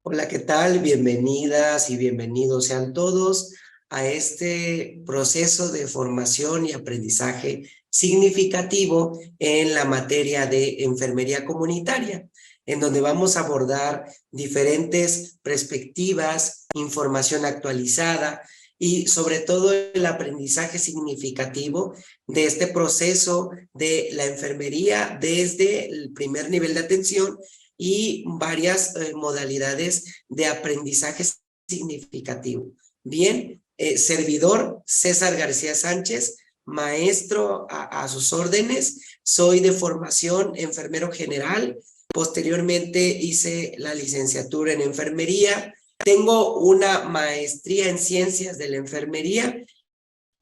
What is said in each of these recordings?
Hola, ¿qué tal? Bienvenidas y bienvenidos sean todos a este proceso de formación y aprendizaje significativo en la materia de enfermería comunitaria, en donde vamos a abordar diferentes perspectivas, información actualizada y sobre todo el aprendizaje significativo de este proceso de la enfermería desde el primer nivel de atención y varias modalidades de aprendizaje significativo. Bien, servidor César García Sánchez, maestro a sus órdenes, soy de formación enfermero general, posteriormente hice la licenciatura en enfermería, tengo una maestría en ciencias de la enfermería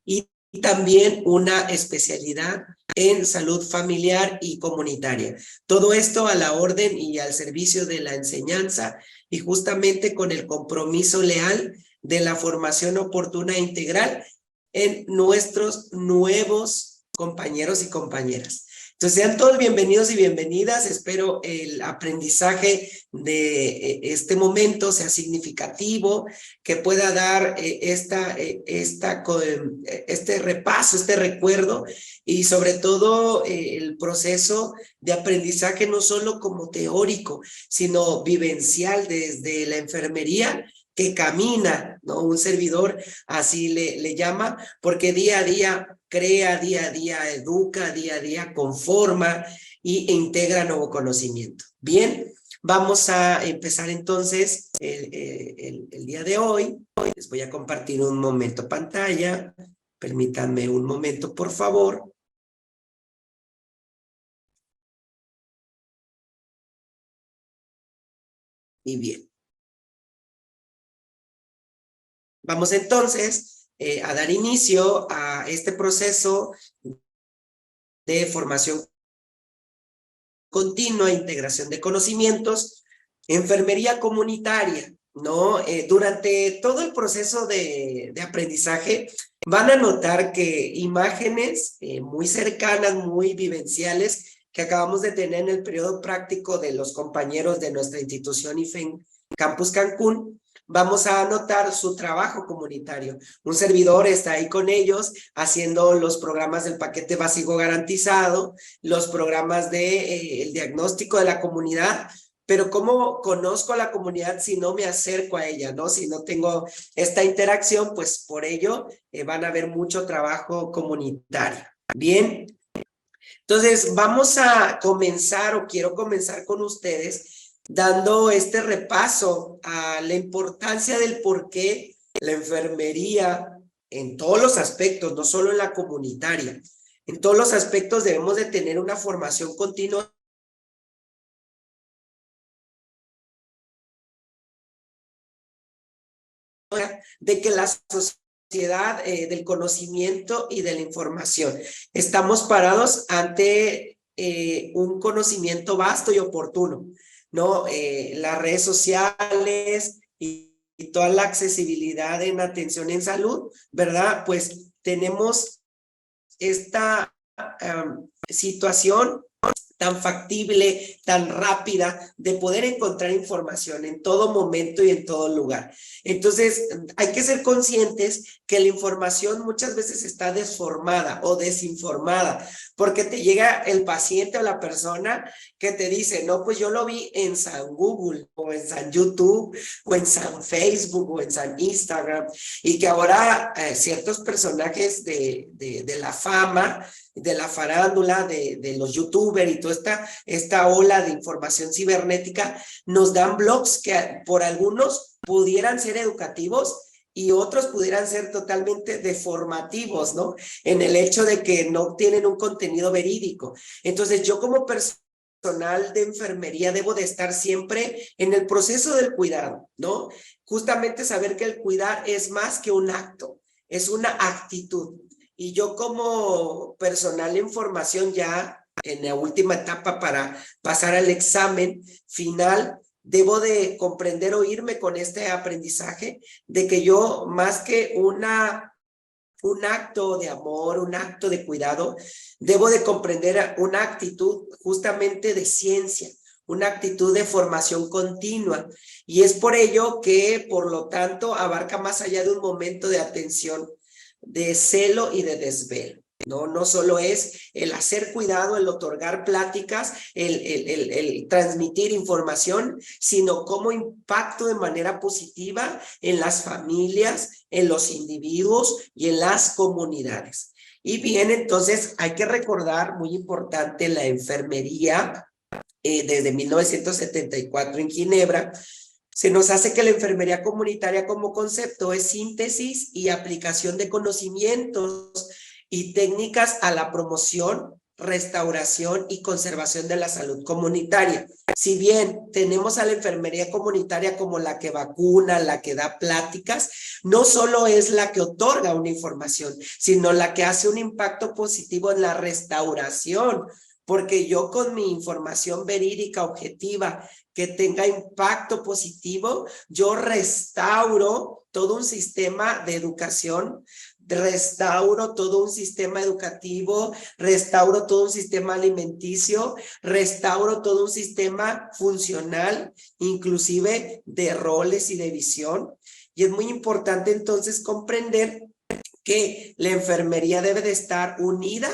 y también una especialidad en salud familiar y comunitaria. Todo esto a la orden y al servicio de la enseñanza y justamente con el compromiso leal de la formación oportuna e integral en nuestros nuevos compañeros y compañeras. Entonces sean todos bienvenidos y bienvenidas. Espero el aprendizaje de este momento sea significativo, que pueda dar este repaso, este recuerdo y sobre todo el proceso de aprendizaje no solo como teórico, sino vivencial desde la enfermería que camina, ¿no? Un servidor así le llama, porque día a día crea, día a día educa, día a día conforma e integra nuevo conocimiento. Bien, vamos a empezar entonces el día de hoy. Les voy a compartir un momento pantalla. Permítanme un momento, por favor. Y bien. Vamos entonces a dar inicio a este proceso de formación continua, integración de conocimientos, enfermería comunitaria, ¿no? Durante todo el proceso de aprendizaje van a notar que imágenes muy cercanas, muy vivenciales, que acabamos de tener en el periodo práctico de los compañeros de nuestra institución IFEN Campus Cancún, vamos a anotar su trabajo comunitario. Un servidor está ahí con ellos haciendo los programas del paquete básico garantizado, los programas de el diagnóstico de la comunidad, pero ¿cómo conozco a la comunidad si no me acerco a ella, ¿no? Si no tengo esta interacción, pues por ello van a haber mucho trabajo comunitario. Bien, entonces vamos a comenzar o quiero comenzar con ustedes dando este repaso a la importancia del por qué la enfermería en todos los aspectos, no solo en la comunitaria, en todos los aspectos debemos de tener una formación continua de que la sociedad del conocimiento y de la información. Estamos parados ante un conocimiento vasto y oportuno, ¿no? Las redes sociales y toda la accesibilidad en atención en salud, ¿verdad? Pues tenemos esta situación tan factible, tan rápida, de poder encontrar información en todo momento y en todo lugar. Entonces, hay que ser conscientes que la información muchas veces está desformada o desinformada, porque te llega el paciente o la persona que te dice, no, pues yo lo vi en San Google, o en San YouTube, o en San Facebook, o en San Instagram, y que ahora ciertos personajes de la fama, de la farándula, de los youtubers y toda esta ola de información cibernética, nos dan blogs que por algunos pudieran ser educativos y otros pudieran ser totalmente deformativos, ¿no? En el hecho de que no tienen un contenido verídico. Entonces, yo como personal de enfermería debo de estar siempre en el proceso del cuidado, ¿no? Justamente saber que el cuidar es más que un acto, es una actitud. Y yo como personal en formación ya en la última etapa para pasar al examen final, debo de comprender o irme con este aprendizaje de que yo más que un acto de amor, un acto de cuidado, debo de comprender una actitud justamente de ciencia, una actitud de formación continua. Y es por ello que, por lo tanto, abarca más allá de un momento de atención, de celo y de desvelo. No solo es el hacer cuidado, el otorgar pláticas, el transmitir información, sino cómo impacto de manera positiva en las familias, en los individuos y en las comunidades. Y bien, entonces hay que recordar, muy importante, la enfermería desde 1974 en Ginebra. Se nos hace que la enfermería comunitaria como concepto es síntesis y aplicación de conocimientos y técnicas a la promoción, restauración y conservación de la salud comunitaria. Si bien tenemos a la enfermería comunitaria como la que vacuna, la que da pláticas, no solo es la que otorga una información, sino la que hace un impacto positivo en la restauración, porque yo con mi información verídica, objetiva, que tenga impacto positivo, yo restauro todo un sistema de educación, restauro todo un sistema educativo, restauro todo un sistema alimenticio, restauro todo un sistema funcional, inclusive de roles y de visión. Y es muy importante entonces comprender que la enfermería debe de estar unida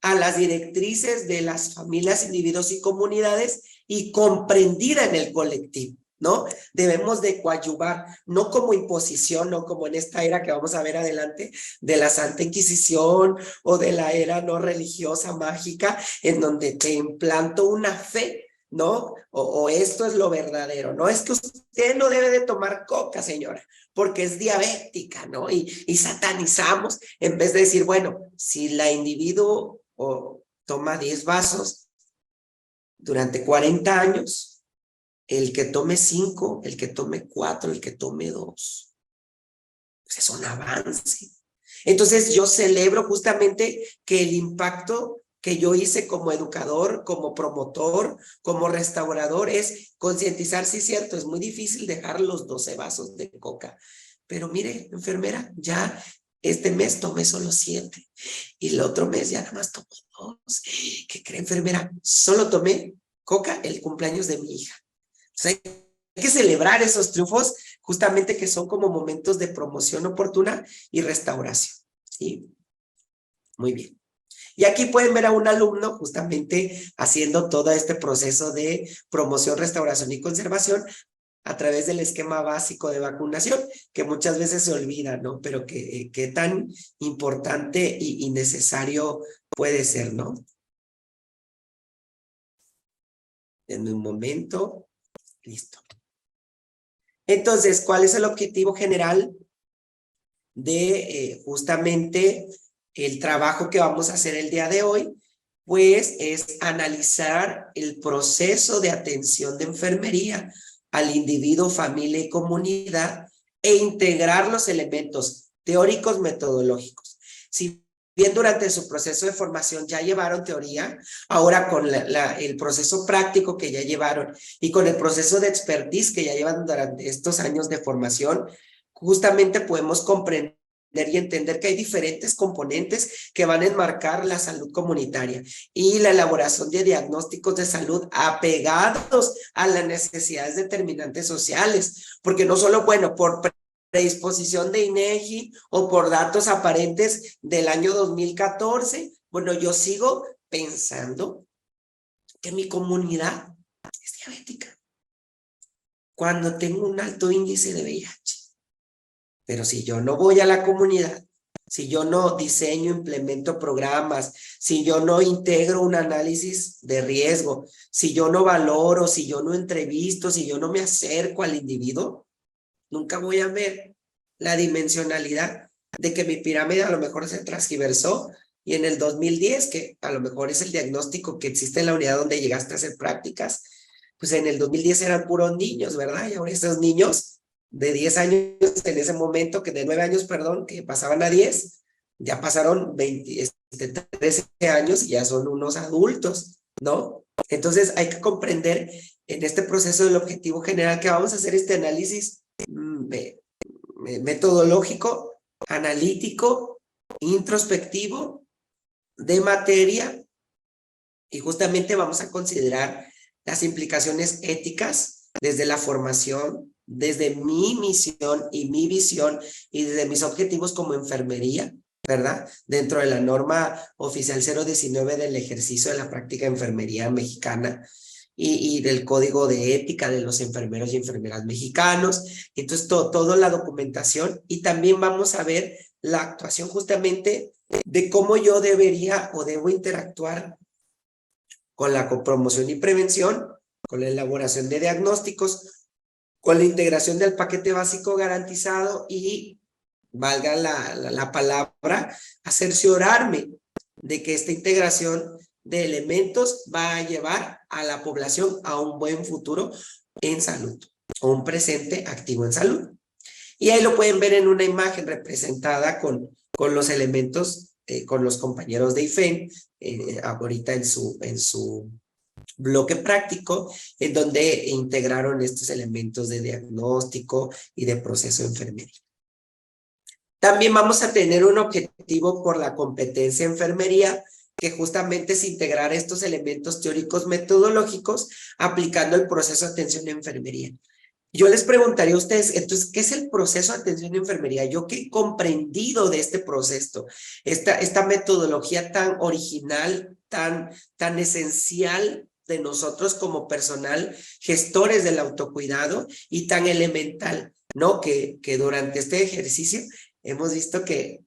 a las directrices de las familias, individuos y comunidades y comprendida en el colectivo, ¿no? Debemos de coadyuvar, no como imposición, no como en esta era que vamos a ver adelante de la Santa Inquisición o de la era no religiosa, mágica, en donde te implanto una fe, ¿no? O esto es lo verdadero, ¿no? Es que usted no debe de tomar coca, señora, porque es diabética, ¿no? Y satanizamos en vez de decir, bueno, si la individuo toma 10 vasos durante 40 años, el que tome 5, el que tome 4, el que tome 2, pues es un avance. Entonces yo celebro justamente que el impacto que yo hice como educador, como promotor, como restaurador, es concientizar, sí, cierto, es muy difícil dejar los 12 vasos de coca, pero mire, enfermera, ya este mes tomé solo 7 y el otro mes ya nada más tomo 2. ¿Qué cree, enfermera? Solo tomé coca el cumpleaños de mi hija. O sea, hay que celebrar esos triunfos justamente que son como momentos de promoción oportuna y restauración. ¿Sí? Muy bien. Y aquí pueden ver a un alumno justamente haciendo todo este proceso de promoción, restauración y conservación a través del esquema básico de vacunación, que muchas veces se olvida, ¿no? Pero que tan importante y necesario puede ser, ¿no? En un momento, listo. Entonces, ¿cuál es el objetivo general de justamente el trabajo que vamos a hacer el día de hoy? Pues es analizar el proceso de atención de enfermería al individuo, familia y comunidad e integrar los elementos teóricos metodológicos. Si bien durante su proceso de formación ya llevaron teoría, ahora con el proceso práctico que ya llevaron y con el proceso de expertise que ya llevan durante estos años de formación, justamente podemos comprender y entender que hay diferentes componentes que van a enmarcar la salud comunitaria y la elaboración de diagnósticos de salud apegados a las necesidades determinantes sociales, porque no solo, bueno, por predisposición de INEGI o por datos aparentes del año 2014, bueno, yo sigo pensando que mi comunidad es diabética cuando tengo un alto índice de VIH. Pero si yo no voy a la comunidad, si yo no diseño, implemento programas, si yo no integro un análisis de riesgo, si yo no valoro, si yo no entrevisto, si yo no me acerco al individuo, nunca voy a ver la dimensionalidad de que mi pirámide a lo mejor se transgiversó y en el 2010, que a lo mejor es el diagnóstico que existe en la unidad donde llegaste a hacer prácticas, pues en el 2010 eran puros niños, ¿verdad? Y ahora esos niños de 10 años en ese momento, que de 9 años, perdón, que pasaban a 10, ya pasaron 13 años y ya son unos adultos, ¿no? Entonces hay que comprender en este proceso del objetivo general que vamos a hacer este análisis metodológico, analítico, introspectivo, de materia, y justamente vamos a considerar las implicaciones éticas desde la formación, desde mi misión y mi visión y desde mis objetivos como enfermería, ¿verdad? Dentro de la norma oficial 019 del ejercicio de la práctica de enfermería mexicana y del código de ética de los enfermeros y enfermeras mexicanos. Entonces, toda la documentación, y también vamos a ver la actuación justamente de cómo yo debería o debo interactuar con la copromoción y prevención, con la elaboración de diagnósticos, con la integración del paquete básico garantizado y, valga la palabra, cerciorarme de que esta integración de elementos va a llevar a la población a un buen futuro en salud, o un presente activo en salud. Y ahí lo pueden ver en una imagen representada con los elementos, con los compañeros de IFEN, ahorita en su bloque práctico, en donde integraron estos elementos de diagnóstico y de proceso de enfermería. También vamos a tener un objetivo por la competencia en enfermería, que justamente es integrar estos elementos teóricos metodológicos aplicando el proceso de atención en enfermería. Yo les preguntaría a ustedes, entonces, ¿qué es el proceso de atención en enfermería? Yo que he comprendido de este proceso, esta metodología tan original, tan esencial de nosotros como personal, gestores del autocuidado, y tan elemental, ¿no? Que durante este ejercicio hemos visto que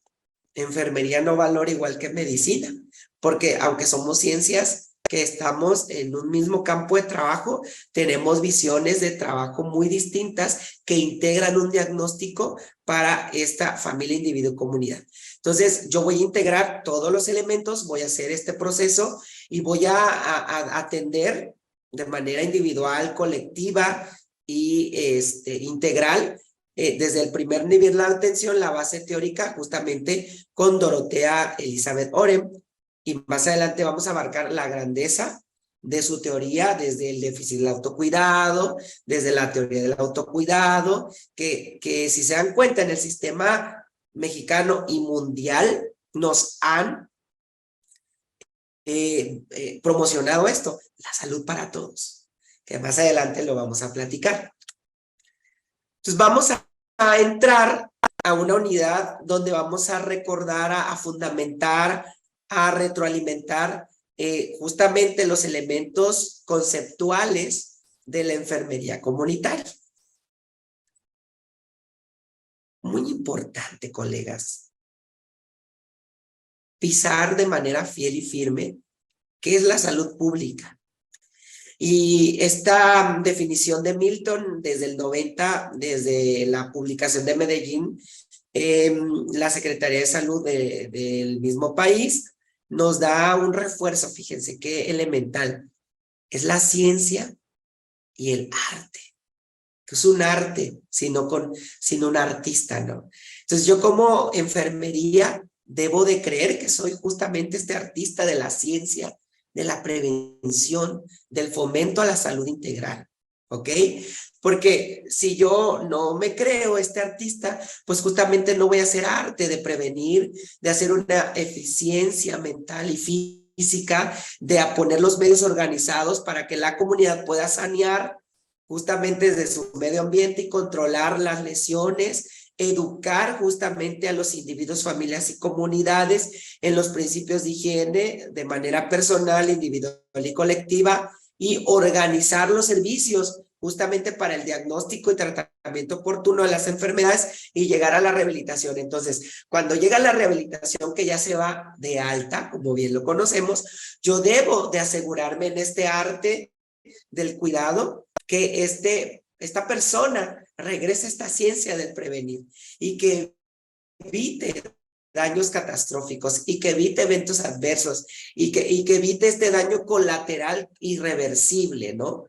enfermería no valora igual que medicina, porque aunque somos ciencias que estamos en un mismo campo de trabajo, tenemos visiones de trabajo muy distintas que integran un diagnóstico para esta familia, individuo, comunidad. Entonces, yo voy a integrar todos los elementos, voy a hacer este proceso y voy a atender de manera individual, colectiva y integral, desde el primer nivel de la atención, la base teórica, justamente con Dorotea Elizabeth Orem, y más adelante vamos a abarcar la grandeza de su teoría desde el déficit del autocuidado, desde la teoría del autocuidado, que si se dan cuenta en el sistema mexicano y mundial nos han promocionado esto, la salud para todos, que más adelante lo vamos a platicar. Entonces vamos a entrar a una unidad donde vamos a recordar, a fundamentar, a retroalimentar justamente los elementos conceptuales de la enfermería comunitaria. Muy importante, colegas, pisar de manera fiel y firme qué es la salud pública. Y esta definición de Milton desde el 90, desde la publicación de Medellín, la Secretaría de Salud del mismo país nos da un refuerzo, fíjense qué elemental, es la ciencia y el arte, que es un arte, sino un artista, ¿no? Entonces yo como enfermería debo de creer que soy justamente este artista de la ciencia, de la prevención, del fomento a la salud integral, ¿ok? Porque si yo no me creo este artista, pues justamente no voy a hacer arte de prevenir, de hacer una eficiencia mental y física, de poner los medios organizados para que la comunidad pueda sanear justamente desde su medio ambiente y controlar las lesiones, educar justamente a los individuos, familias y comunidades en los principios de higiene de manera personal, individual y colectiva, y organizar los servicios justamente para el diagnóstico y tratamiento oportuno de las enfermedades y llegar a la rehabilitación. Entonces, cuando llega la rehabilitación que ya se va de alta, como bien lo conocemos, yo debo de asegurarme en este arte del cuidado que esta persona regrese a esta ciencia del prevenir y que evite daños catastróficos y que evite eventos adversos y que evite este daño colateral irreversible, ¿no?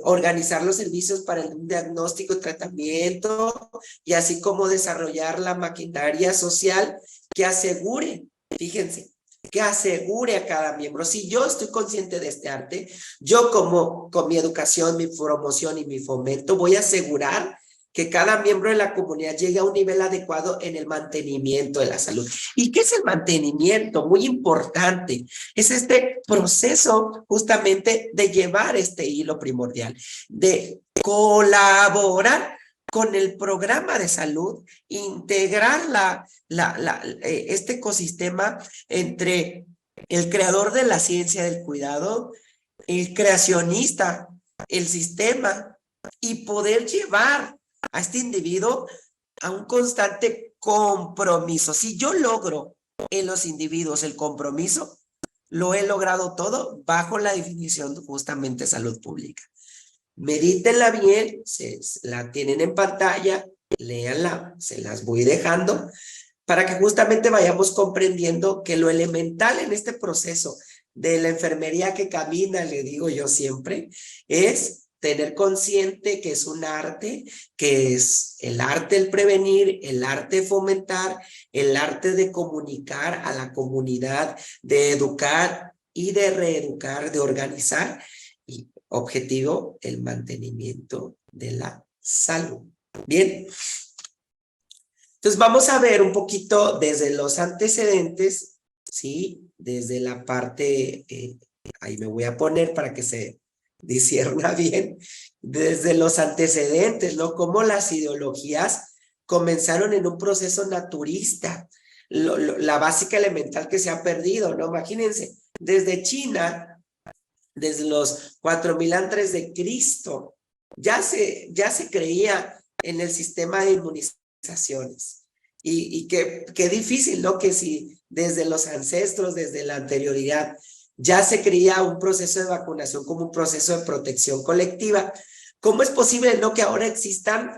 Organizar los servicios para el diagnóstico y tratamiento y así como desarrollar la maquinaria social que asegure, fíjense, que asegure a cada miembro. Si yo estoy consciente de este arte, yo con mi educación, mi promoción y mi fomento voy a asegurar que cada miembro de la comunidad llegue a un nivel adecuado en el mantenimiento de la salud. ¿Y qué es el mantenimiento? Muy importante. Es este proceso justamente de llevar este hilo primordial, de colaborar con el programa de salud, integrar este ecosistema entre el creador de la ciencia del cuidado, el creacionista, el sistema, y poder llevar a este individuo a un constante compromiso. Si yo logro en los individuos el compromiso, lo he logrado todo bajo la definición justamente de salud pública. Medítenla bien, la tienen en pantalla, léanla, se las voy dejando, para que justamente vayamos comprendiendo que lo elemental en este proceso de la enfermería que camina, le digo yo siempre, es tener consciente que es un arte, que es el arte del prevenir, el arte de fomentar, el arte de comunicar a la comunidad, de educar y de reeducar, de organizar, y objetivo, el mantenimiento de la salud. Bien. Entonces vamos a ver un poquito desde los antecedentes, ¿sí? Desde la parte, ahí me voy a poner para que se discierna bien, desde los antecedentes, ¿no? Cómo las ideologías comenzaron en un proceso naturista, la básica elemental que se ha perdido, ¿no? Imagínense, desde China, desde los 4000 antes de Cristo, ya se creía en el sistema de inmunizaciones. Y qué difícil, ¿no? Que si desde los ancestros, desde la anterioridad, ya se creía un proceso de vacunación como un proceso de protección colectiva, ¿cómo es posible, no, que ahora existan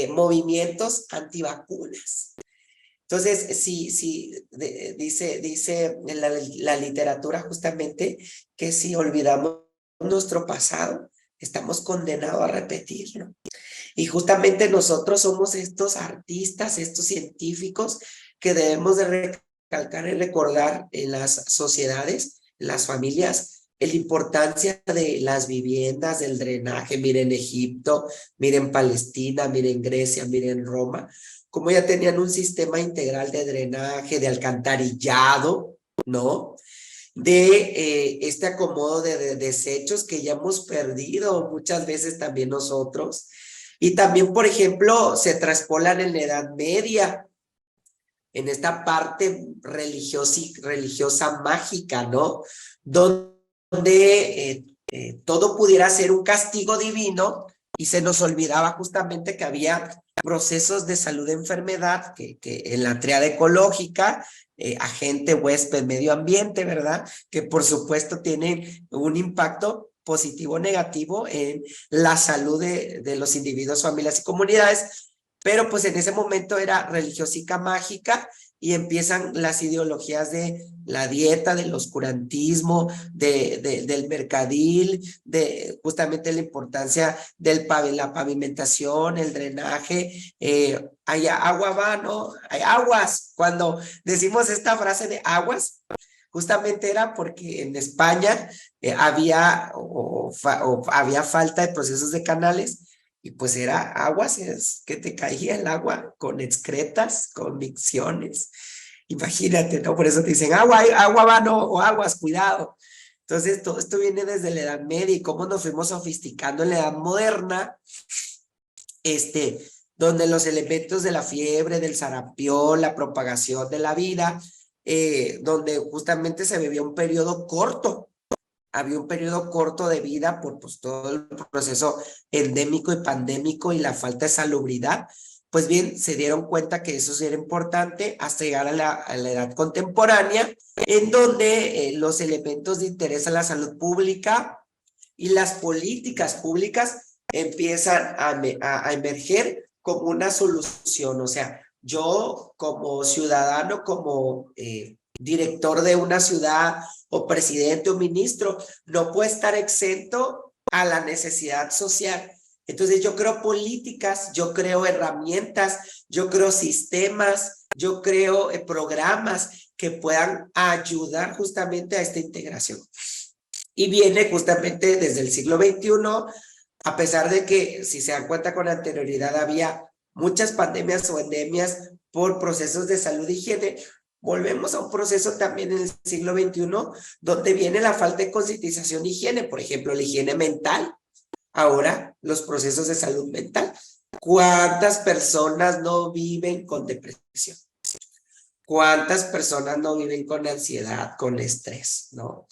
movimientos antivacunas? Entonces, dice la literatura justamente que si olvidamos nuestro pasado, estamos condenados a repetirlo. Y justamente nosotros somos estos artistas, estos científicos que debemos de recalcar y recordar en las sociedades, en las familias, la importancia de las viviendas, del drenaje. Miren Egipto, miren Palestina, miren Grecia, miren Roma, como ya tenían un sistema integral de drenaje, de alcantarillado, ¿no? De este acomodo de desechos que ya hemos perdido muchas veces también nosotros. Y también, por ejemplo, se traspolan en la Edad Media, en esta parte religiosa mágica, ¿no? Donde todo pudiera ser un castigo divino y se nos olvidaba justamente que había procesos de salud de enfermedad que en la triada ecológica, agente, huésped, medio ambiente, ¿verdad? Que por supuesto tienen un impacto positivo o negativo en la salud de los individuos, familias y comunidades, pero pues en ese momento era religiosica mágica y empiezan las ideologías de la dieta, del oscurantismo, del mercadil, de justamente la importancia de la pavimentación, el drenaje, hay agua va, ¿no? Hay aguas. Cuando decimos esta frase de aguas, justamente era porque en España había falta de procesos de canales y pues era aguas, es que te caía el agua con excretas, con micciones. Imagínate, ¿no? Por eso te dicen agua va, no, o aguas, cuidado. Entonces, todo esto viene desde la Edad Media y cómo nos fuimos sofisticando en la Edad Moderna, donde los elementos de la fiebre, del sarampión, la propagación de la vida, donde justamente se vivía un periodo corto, había un periodo corto de vida por pues, todo el proceso endémico y pandémico y la falta de salubridad. Pues bien, se dieron cuenta que eso sí era importante hasta llegar a la edad contemporánea, en donde los elementos de interés a la salud pública y las políticas públicas empiezan a emerger como una solución. O sea, yo como ciudadano, como director de una ciudad o presidente o ministro, no puedo estar exento a la necesidad social. Entonces yo creo políticas, yo creo herramientas, yo creo sistemas, yo creo programas que puedan ayudar justamente a esta integración. Y viene justamente desde el siglo XXI A pesar de que, si se dan cuenta con anterioridad, había muchas pandemias o endemias por procesos de salud e higiene, volvemos a un proceso también en el siglo XXI donde viene la falta de concientización de higiene, por ejemplo, la higiene mental, ahora los procesos de salud mental. ¿Cuántas personas no viven con depresión? ¿Cuántas personas no viven con ansiedad, con estrés, no?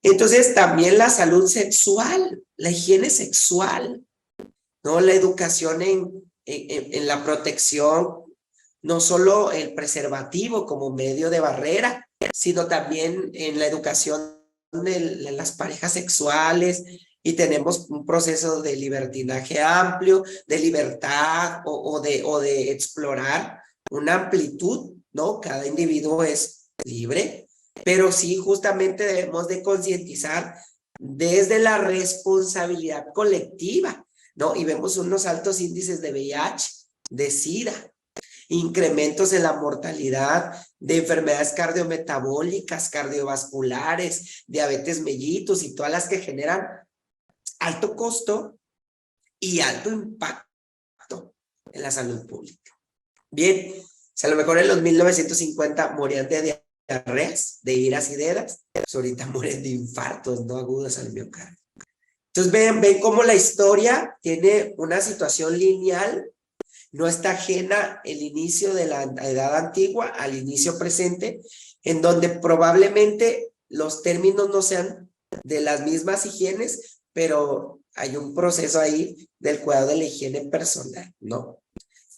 Entonces, también la salud sexual, la higiene sexual, ¿no? La educación en la protección, no solo el preservativo como medio de barrera, sino también en la educación de las parejas sexuales, y tenemos un proceso de libertinaje amplio, de libertad o de explorar una amplitud, ¿no? Cada individuo es libre, pero sí justamente debemos de concientizar desde la responsabilidad colectiva, ¿no? Y vemos unos altos índices de VIH, de SIDA, incrementos en la mortalidad de enfermedades cardiometabólicas, cardiovasculares, diabetes mellitus y todas las que generan alto costo y alto impacto en la salud pública. Bien, si a lo mejor en los 1950 morían de diarreas, de iras y dedas, pues ahorita mueren de infartos no agudos al miocardio. Entonces ven cómo la historia tiene una situación lineal, no está ajena el inicio de la edad antigua al inicio presente, en donde probablemente los términos no sean de las mismas higienes, pero hay un proceso ahí del cuidado de la higiene personal, ¿no?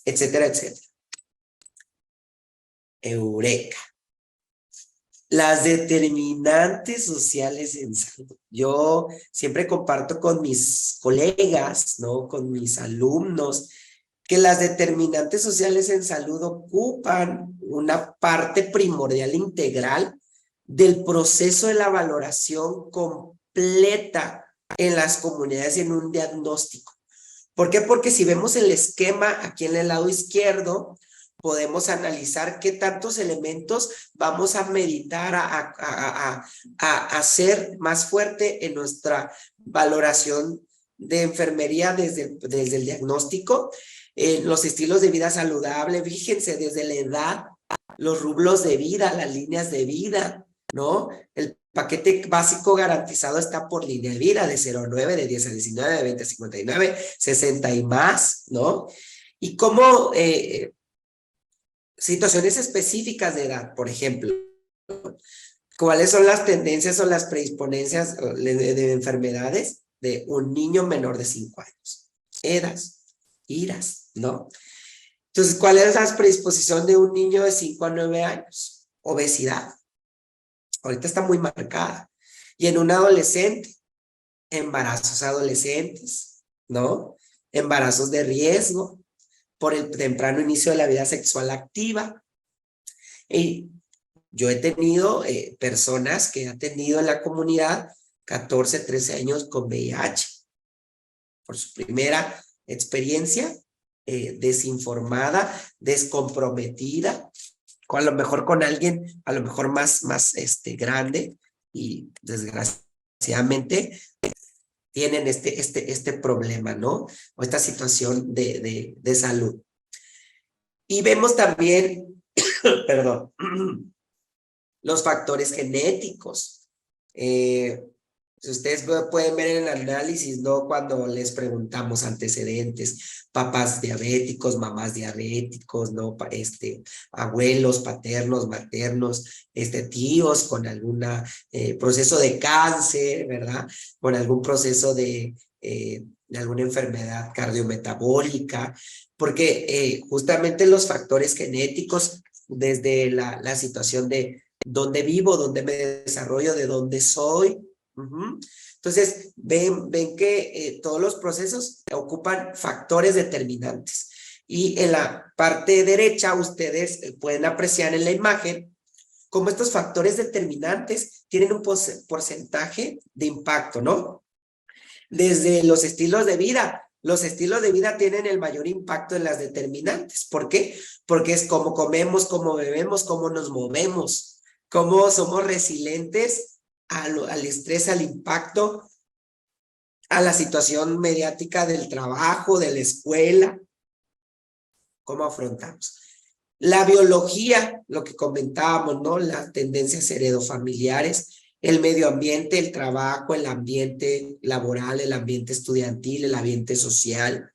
Etcétera, etcétera. Eureka. Las determinantes sociales en salud. Yo siempre comparto con mis colegas, ¿no? Con mis alumnos, que las determinantes sociales en salud ocupan una parte primordial integral del proceso de la valoración completa en las comunidades y en un diagnóstico. ¿Por qué? Porque si vemos el esquema aquí en el lado izquierdo, podemos analizar qué tantos elementos vamos a meditar, a hacer más fuerte en nuestra valoración de enfermería desde el diagnóstico, los estilos de vida saludable, fíjense, desde la edad, los rublos de vida, las líneas de vida, ¿no? El paquete básico garantizado está por línea de vida, de 0 a 9, de 10 a 19, de 20 a 59, 60 y más, ¿no? Y cómo situaciones específicas de edad, por ejemplo, ¿cuáles son las tendencias o las predisponencias de enfermedades de un niño menor de 5 años? Edas, iras, ¿no? Entonces, ¿cuál es la predisposición de un niño de 5 a 9 años? Obesidad. Ahorita está muy marcada. Y en un adolescente, embarazos adolescentes, ¿no? Embarazos de riesgo por el temprano inicio de la vida sexual activa. Y yo he tenido personas que han tenido en la comunidad 14, 13 años con VIH por su primera experiencia, desinformada, descomprometida, a lo mejor con alguien, a lo mejor más grande, y desgraciadamente tienen este problema, ¿no? O esta situación de salud. Y vemos también, perdón, los factores genéticos. Si ustedes pueden ver en el análisis, ¿no? Cuando les preguntamos antecedentes, papás diabéticos, mamás diabéticos, ¿no? Abuelos, paternos, maternos, tíos con algún proceso de cáncer, ¿verdad? Con algún proceso de alguna enfermedad cardiometabólica, porque justamente los factores genéticos, desde la situación de dónde vivo, dónde me desarrollo, de dónde soy. Entonces, ven que todos los procesos ocupan factores determinantes. Y en la parte derecha, ustedes pueden apreciar en la imagen cómo estos factores determinantes tienen un porcentaje de impacto, ¿no? Desde los estilos de vida. Los estilos de vida tienen el mayor impacto en las determinantes. ¿Por qué? Porque es cómo comemos, cómo bebemos, cómo nos movemos, cómo somos resilientes al estrés, al impacto, a la situación mediática del trabajo, de la escuela. ¿Cómo afrontamos? La biología, lo que comentábamos, ¿no? Las tendencias heredofamiliares, el medio ambiente, el trabajo, el ambiente laboral, el ambiente estudiantil, el ambiente social.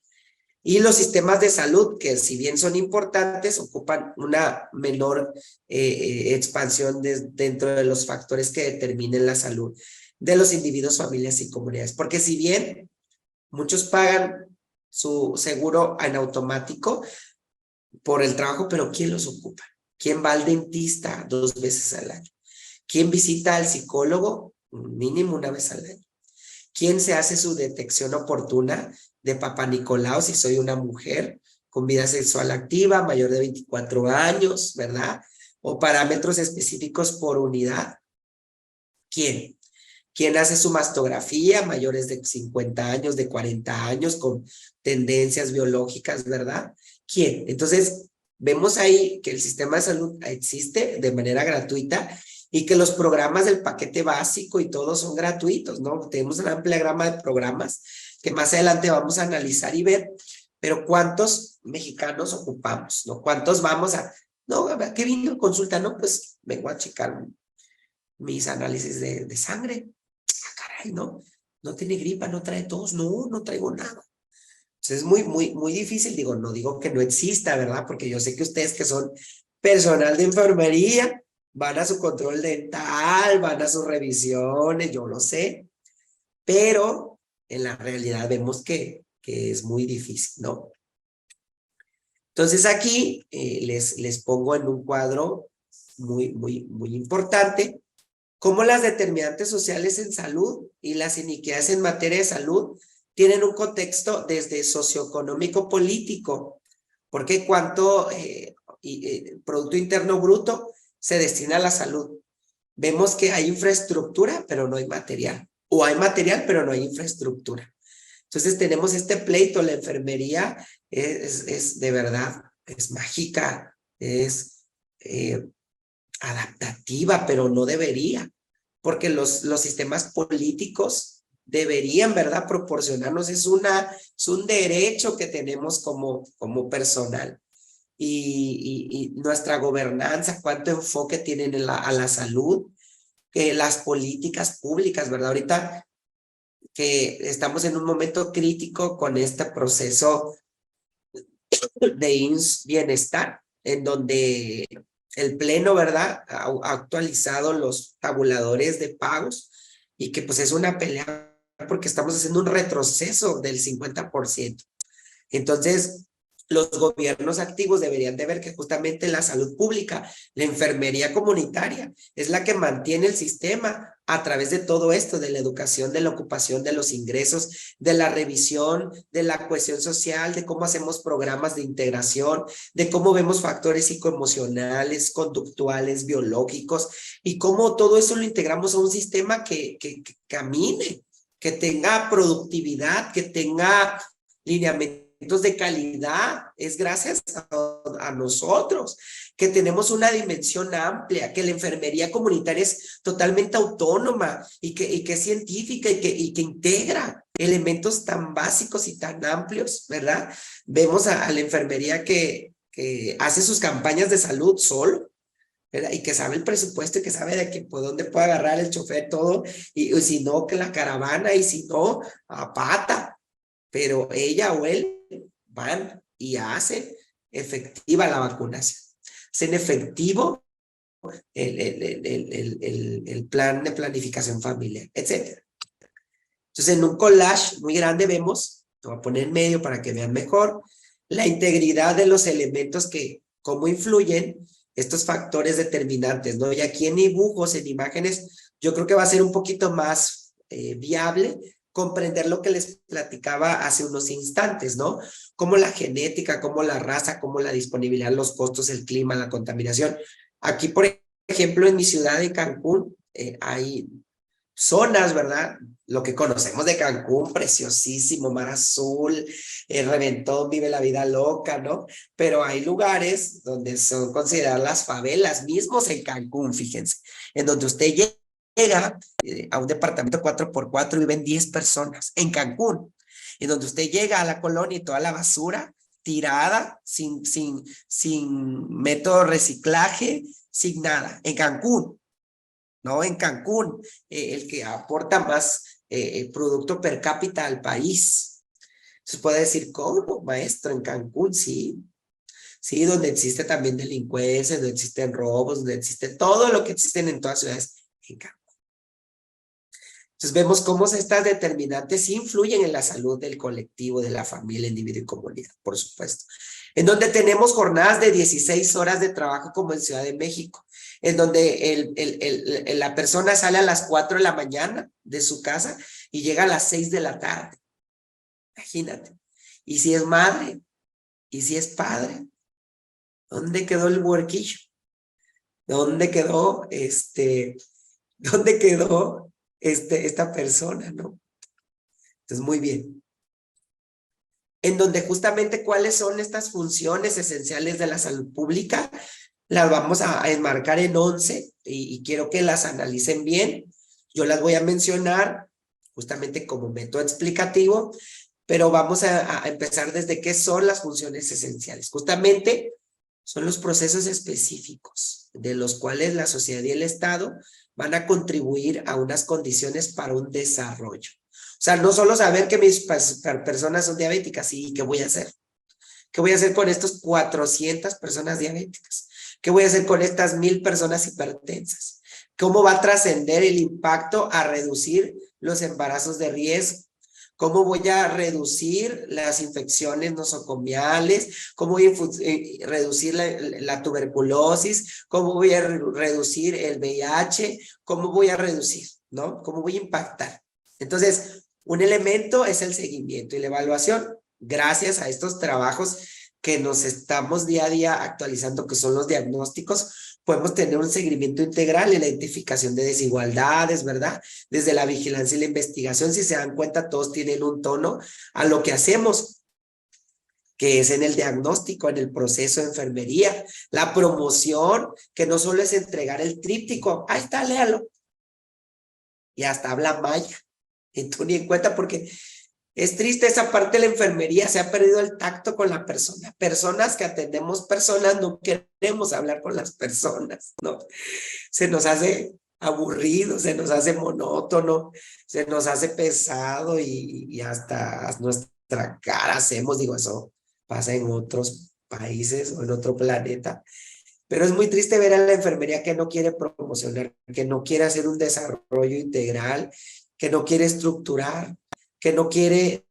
Y los sistemas de salud, que si bien son importantes, ocupan una menor expansión dentro de los factores que determinen la salud de los individuos, familias y comunidades. Porque si bien muchos pagan su seguro en automático por el trabajo, pero ¿quién los ocupa? ¿Quién va al dentista 2 veces al año? ¿Quién visita al psicólogo mínimo 1 vez al año? ¿Quién se hace su detección oportuna de Papá Nicolau si soy una mujer con vida sexual activa, mayor de 24 años, ¿verdad? O parámetros específicos por unidad? ¿Quién? ¿Quién hace su mastografía? Mayores de 50 años, de 40 años, con tendencias biológicas, ¿verdad? ¿Quién? Entonces, vemos ahí que el sistema de salud existe de manera gratuita y que los programas del paquete básico y todos son gratuitos, ¿no? Tenemos una amplia gama de programas que más adelante vamos a analizar y ver, pero ¿cuántos mexicanos ocupamos, no? ¿Cuántos vamos a, no, ¿qué vino a consulta? No, pues vengo a checar mis análisis de sangre. Ah, caray, ¿no? No tiene gripa, no trae tos, no, no traigo nada. Entonces es muy difícil, digo, no digo que no exista, ¿verdad? Porque yo sé que ustedes que son personal de enfermería, van a su control dental, van a sus revisiones, yo lo sé, pero en la realidad vemos que es muy difícil, ¿no? Entonces aquí les pongo en un cuadro muy importante cómo las determinantes sociales en salud y las iniquidades en materia de salud tienen un contexto desde socioeconómico político, porque cuánto Producto Interno Bruto se destina a la salud. Vemos que hay infraestructura, pero no hay material, o hay material, pero no hay infraestructura. Entonces tenemos este pleito, la enfermería es de verdad, es mágica, es adaptativa, pero no debería, porque los sistemas políticos deberían, ¿verdad?, proporcionarnos, es un derecho que tenemos como personal. Y nuestra gobernanza, cuánto enfoque tienen a la salud, las políticas públicas, ¿verdad? Ahorita que estamos en un momento crítico con este proceso de IMSS Bienestar, en donde el Pleno, ¿verdad?, ha actualizado los tabuladores de pagos y que pues es una pelea porque estamos haciendo un retroceso del 50%. Entonces, los gobiernos activos deberían de ver que justamente la salud pública, la enfermería comunitaria, es la que mantiene el sistema a través de todo esto, de la educación, de la ocupación, de los ingresos, de la revisión, de la cohesión social, de cómo hacemos programas de integración, de cómo vemos factores psicoemocionales, conductuales, biológicos, y cómo todo eso lo integramos a un sistema que camine, que tenga productividad, que tenga lineamientos de calidad. Es gracias a nosotros que tenemos una dimensión amplia, que la enfermería comunitaria es totalmente autónoma y que es científica y que integra elementos tan básicos y tan amplios, ¿verdad? Vemos a la enfermería que hace sus campañas de salud solo, ¿verdad? Y que sabe el presupuesto y que sabe de que, por dónde puede agarrar el chofer todo, y si no, que la caravana, y si no, a pata. Pero ella o él van y hacen efectiva la vacunación. Hacen efectivo el plan de planificación familiar, etc. Entonces, en un collage muy grande vemos, lo voy a poner en medio para que vean mejor, la integridad de los elementos que, cómo influyen estos factores determinantes, ¿no? Y aquí en dibujos, en imágenes, yo creo que va a ser un poquito más viable comprender lo que les platicaba hace unos instantes, ¿no? Como la genética, como la raza, como la disponibilidad, los costos, el clima, la contaminación. Aquí, por ejemplo, en mi ciudad de Cancún, hay zonas, ¿verdad? Lo que conocemos de Cancún, preciosísimo, mar azul, el reventón, vive la vida loca, ¿no? Pero hay lugares donde son consideradas las favelas, mismos en Cancún, fíjense, en donde usted llega a un departamento 4x4 y viven 10 personas en Cancún, en donde usted llega a la colonia y toda la basura tirada, sin método de reciclaje, sin nada, en Cancún, ¿no? En Cancún, el que aporta más producto per cápita al país. Entonces puede decir, ¿cómo, maestro? En Cancún, sí. Sí, donde existe también delincuencia, donde existen robos, donde existe todo lo que existen en todas ciudades, en Cancún. Entonces vemos cómo estas determinantes influyen en la salud del colectivo, de la familia, individuo y comunidad, por supuesto. En donde tenemos jornadas de 16 horas de trabajo como en Ciudad de México, en donde la persona sale a las 4 de la mañana de su casa y llega a las 6 de la tarde. Imagínate. Y si es madre, y si es padre, ¿dónde quedó el huerquillo? ¿Dónde quedó dónde quedó esta persona, ¿no? Entonces, muy bien. En donde justamente cuáles son estas funciones esenciales de la salud pública, las vamos a enmarcar en 11 y quiero que las analicen bien. Yo las voy a mencionar justamente como método explicativo, pero vamos a empezar desde qué son las funciones esenciales. Justamente son los procesos específicos de los cuales la sociedad y el Estado van a contribuir a unas condiciones para un desarrollo. O sea, no solo saber que mis personas son diabéticas, sí, ¿qué voy a hacer? ¿Qué voy a hacer con estos 400 personas diabéticas? ¿Qué voy a hacer con estas 1000 personas hipertensas? ¿Cómo va a trascender el impacto a reducir los embarazos de riesgo? ¿Cómo voy a reducir las infecciones nosocomiales? ¿Cómo voy a reducir la tuberculosis? ¿Cómo voy a reducir el VIH? ¿Cómo voy a reducir? ¿No? ¿Cómo voy a impactar? Entonces, un elemento es el seguimiento y la evaluación. Gracias a estos trabajos que nos estamos día a día actualizando, que son los diagnósticos, podemos tener un seguimiento integral en la identificación de desigualdades, ¿verdad? Desde la vigilancia y la investigación, si se dan cuenta, todos tienen un tono a lo que hacemos, que es en el diagnóstico, en el proceso de enfermería, la promoción, que no solo es entregar el tríptico, ahí está, léalo, y hasta habla maya, y tú ni en cuenta porque es triste esa parte de la enfermería, se ha perdido el tacto con la persona. Personas que atendemos personas, no queremos hablar con las personas, ¿no? Se nos hace aburrido, se nos hace monótono, se nos hace pesado y hasta nuestra cara hacemos, digo, eso pasa en otros países o en otro planeta. Pero es muy triste ver a la enfermería que no quiere promocionar, que no quiere hacer un desarrollo integral, que no quiere estructurar, que no quiere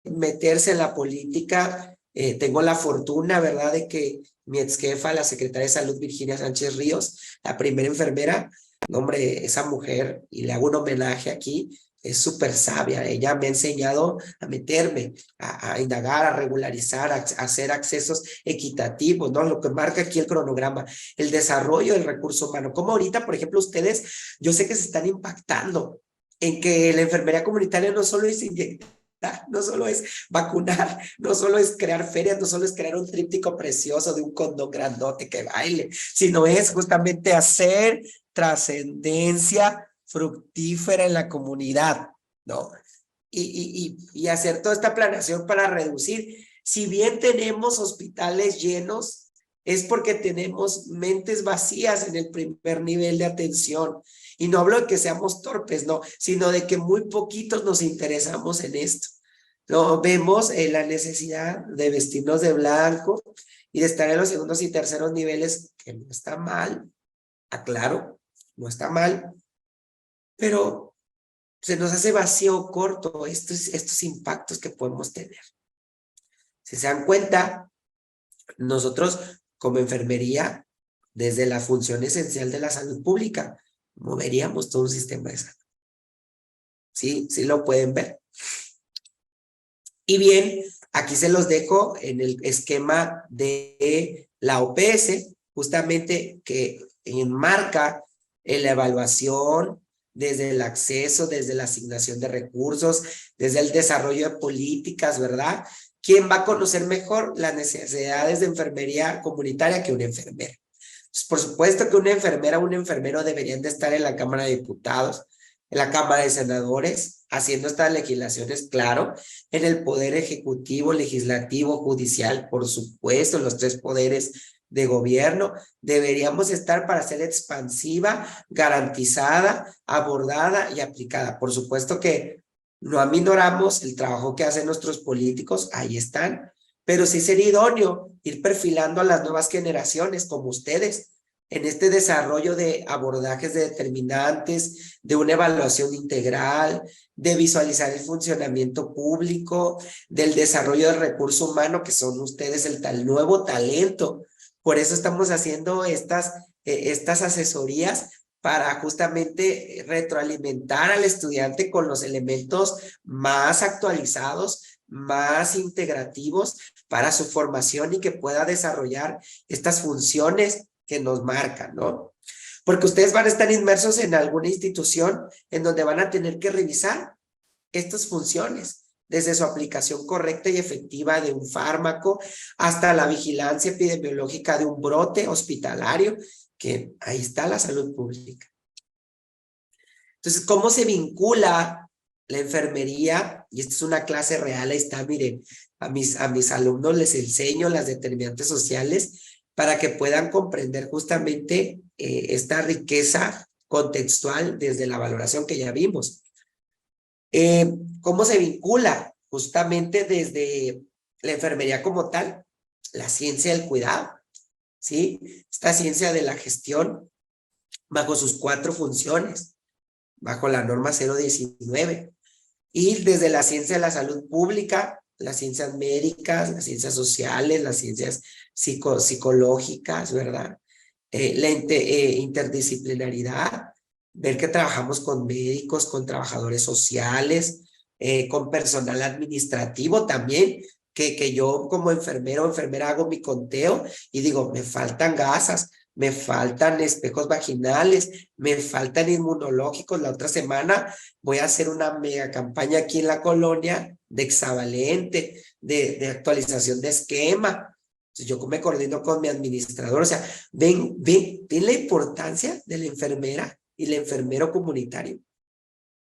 meterse en la política. Tengo la fortuna, ¿verdad?, de que mi ex jefa, la secretaria de Salud, Virginia Sánchez Ríos, la primera enfermera, hombre, esa mujer, y le hago un homenaje aquí, es súper sabia. Ella me ha enseñado a meterme, a indagar, a regularizar, a hacer accesos equitativos, ¿no? Lo que marca aquí el cronograma, el desarrollo del recurso humano. Como ahorita, por ejemplo, ustedes, yo sé que se están impactando en que la enfermería comunitaria no solo es inyectar, no solo es vacunar, no solo es crear ferias, no solo es crear un tríptico precioso de un condón grandote que baile, sino es justamente hacer trascendencia fructífera en la comunidad, ¿no? Y hacer toda esta planeación para reducir. Si bien tenemos hospitales llenos, es porque tenemos mentes vacías en el primer nivel de atención. Y no hablo de que seamos torpes, no, sino de que muy poquitos nos interesamos en esto. No, vemos la necesidad de vestirnos de blanco y de estar en los segundos y terceros niveles, que no está mal, aclaro, no está mal, pero se nos hace vacío corto estos impactos que podemos tener. Si se dan cuenta, nosotros como enfermería, desde la función esencial de la salud pública, moveríamos todo un sistema de salud. Sí, sí lo pueden ver. Y bien, aquí se los dejo en el esquema de la OPS, justamente que enmarca en la evaluación, desde el acceso, desde la asignación de recursos, desde el desarrollo de políticas, ¿verdad? ¿Quién va a conocer mejor las necesidades de enfermería comunitaria que una enfermera? Por supuesto que una enfermera o un enfermero deberían de estar en la Cámara de Diputados, en la Cámara de Senadores, haciendo estas legislaciones, claro, en el Poder Ejecutivo, Legislativo, Judicial, por supuesto, los tres poderes de gobierno. Deberíamos estar para ser expansiva, garantizada, abordada y aplicada. Por supuesto que no aminoramos el trabajo que hacen nuestros políticos, ahí están, pero sí sería idóneo ir perfilando a las nuevas generaciones como ustedes en este desarrollo de abordajes de determinantes, de una evaluación integral, de visualizar el funcionamiento público, del desarrollo del recurso humano, que son ustedes el nuevo talento. Por eso estamos haciendo estas asesorías para justamente retroalimentar al estudiante con los elementos más actualizados, más integrativos para su formación y que pueda desarrollar estas funciones que nos marcan, ¿no? Porque ustedes van a estar inmersos en alguna institución en donde van a tener que revisar estas funciones, desde su aplicación correcta y efectiva de un fármaco hasta la vigilancia epidemiológica de un brote hospitalario, que ahí está la salud pública. Entonces, ¿cómo se vincula la enfermería? Y esta es una clase real, ahí está, miren, a mis alumnos les enseño las determinantes sociales para que puedan comprender justamente esta riqueza contextual desde la valoración que ya vimos. ¿Cómo se vincula? Justamente desde la enfermería como tal, la ciencia del cuidado, ¿sí? Esta ciencia de la gestión bajo sus 4 funciones, bajo la norma 019, y desde la ciencia de la salud pública, las ciencias médicas, las ciencias sociales, las ciencias psicológicas, ¿verdad? La interdisciplinaridad, ver que trabajamos con médicos, con trabajadores sociales, con personal administrativo también, que yo como enfermero o enfermera hago mi conteo y digo, me faltan gasas, me faltan espejos vaginales, me faltan inmunológicos. La otra semana voy a hacer una mega campaña aquí en la colonia de hexavalente, de actualización de esquema. Entonces yo me coordino con mi administrador. O sea, ven la importancia de la enfermera y el enfermero comunitario.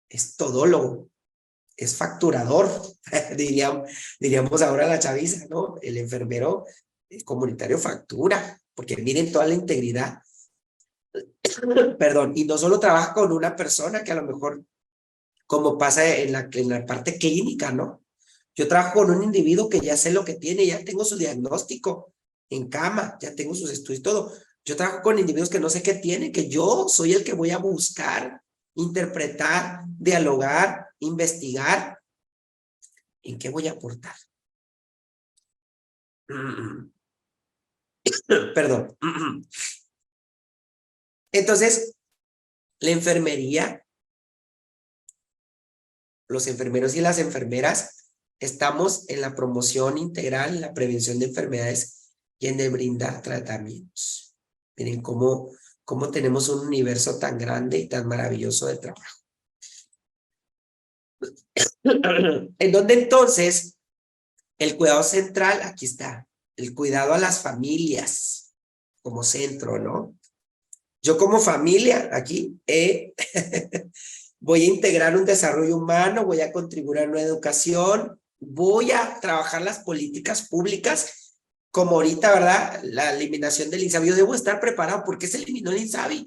Es todólogo, es facturador, diríamos ahora la chaviza, ¿no? El enfermero comunitario factura, porque miren toda la integridad. Perdón, y no solo trabaja con una persona que a lo mejor, como pasa en la parte clínica, ¿no? Yo trabajo con un individuo que ya sé lo que tiene, ya tengo su diagnóstico en cama, ya tengo sus estudios, todo. Yo trabajo con individuos que no sé qué tienen, que yo soy el que voy a buscar, interpretar, dialogar, investigar. ¿En qué voy a aportar? Perdón. Entonces, la enfermería, los enfermeros y las enfermeras, estamos en la promoción integral, en la prevención de enfermedades y en el brindar tratamientos. Miren cómo tenemos un universo tan grande y tan maravilloso de trabajo. En donde entonces el cuidado central, aquí está, el cuidado a las familias como centro, ¿no? Yo como familia aquí voy a integrar un desarrollo humano, voy a contribuir a una educación, voy a trabajar las políticas públicas, como ahorita, ¿verdad? La eliminación del INSABI. Yo debo estar preparado. ¿Por qué se eliminó el INSABI?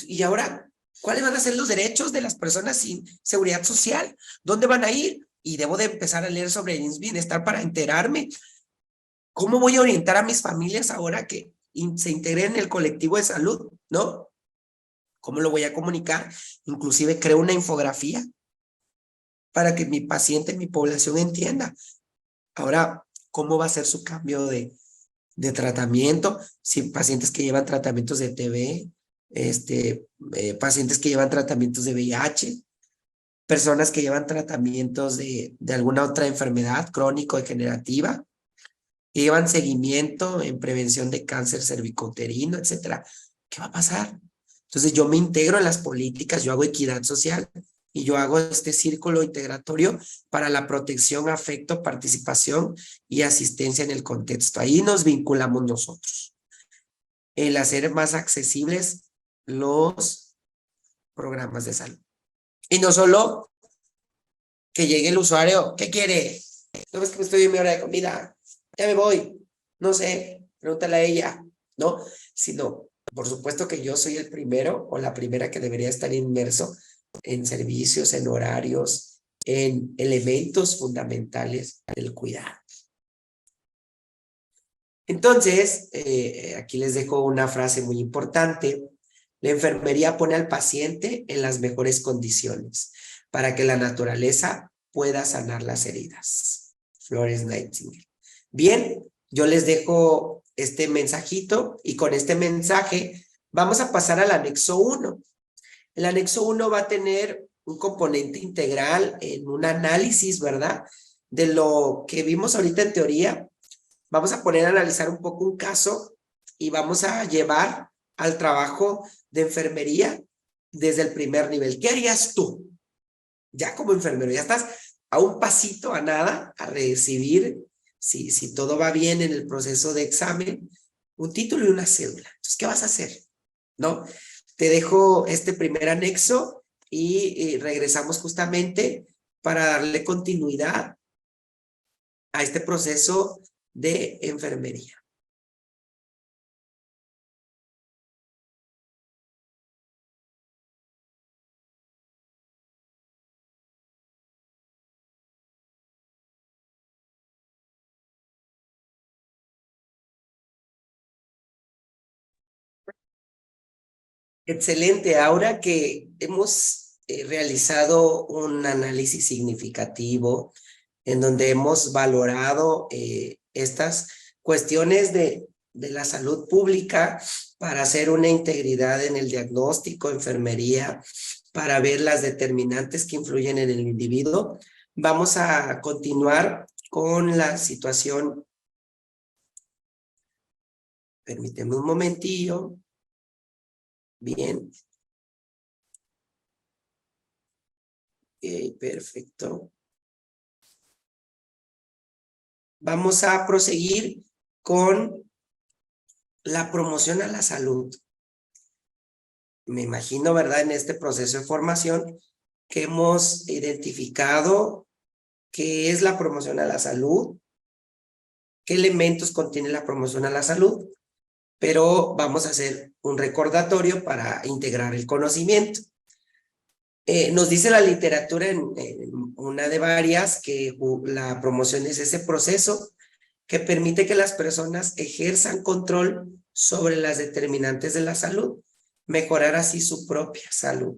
Y ahora, ¿cuáles van a ser los derechos de las personas sin seguridad social? ¿Dónde van a ir? Y debo de empezar a leer sobre el bienestar para enterarme. ¿Cómo voy a orientar a mis familias ahora que se integren en el colectivo de salud? ¿No? ¿Cómo lo voy a comunicar? Inclusive creo una infografía para que mi paciente, mi población entienda. Ahora, ¿cómo va a ser su cambio de tratamiento? Si pacientes que llevan tratamientos de TB, pacientes que llevan tratamientos de VIH, personas que llevan tratamientos de alguna otra enfermedad crónico-degenerativa, que llevan seguimiento en prevención de cáncer cervicouterino, etcétera. ¿Qué va a pasar? Entonces yo me integro en las políticas, yo hago equidad social y yo hago este círculo integratorio para la protección, afecto, participación y asistencia en el contexto. Ahí nos vinculamos nosotros. el hacer más accesibles los programas de salud. Y no solo que llegue el usuario, ¿qué quiere? No ves que me estoy en mi hora de comida, ya me voy, no sé, pregúntale a ella, ¿no? Sino, por supuesto que yo soy el primero o la primera que debería estar inmerso en servicios, en horarios, en elementos fundamentales del cuidado. Entonces, aquí les dejo una frase muy importante. La enfermería pone al paciente en las mejores condiciones para que la naturaleza pueda sanar las heridas. Florence Nightingale. Bien, yo les dejo este mensajito y con este mensaje vamos a pasar al anexo 1. El anexo 1 va a tener un componente integral en un análisis, ¿verdad? De lo que vimos ahorita en teoría. Vamos a poner a analizar un poco un caso y vamos a llevar al trabajo de enfermería desde el primer nivel. ¿Qué harías tú? Ya como enfermero, ya estás a un pasito, a nada, a recibir, si todo va bien en el proceso de examen, un título y una cédula. Entonces, ¿qué vas a hacer? ¿No? Te dejo este primer anexo y regresamos justamente para darle continuidad a este proceso de enfermería. Excelente. Ahora que hemos realizado un análisis significativo en donde hemos valorado estas cuestiones de la salud pública para hacer una integridad en el diagnóstico, enfermería, para ver las determinantes que influyen en el individuo, vamos a continuar con la situación. Permíteme un momentillo. Bien. Perfecto. Vamos a proseguir con la promoción a la salud. Me imagino, ¿verdad? En este proceso de formación que hemos identificado qué es la promoción a la salud, qué elementos contiene la promoción a la salud, pero vamos a hacer un recordatorio para integrar el conocimiento. Nos dice la literatura en una de varias que la promoción es ese proceso que permite que las personas ejerzan control sobre las determinantes de la salud, mejorar así su propia salud.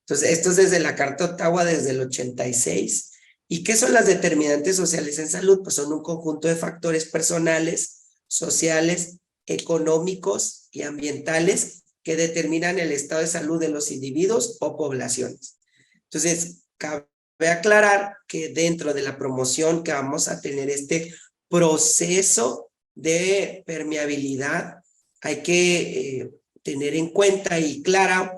Entonces, esto es desde la Carta Ottawa desde el 86. ¿Y qué son las determinantes sociales en salud? Pues son un conjunto de factores personales, sociales, económicos y ambientales que determinan el estado de salud de los individuos o poblaciones. Entonces, cabe aclarar que dentro de la promoción que vamos a tener este proceso de permeabilidad, hay que tener en cuenta y claro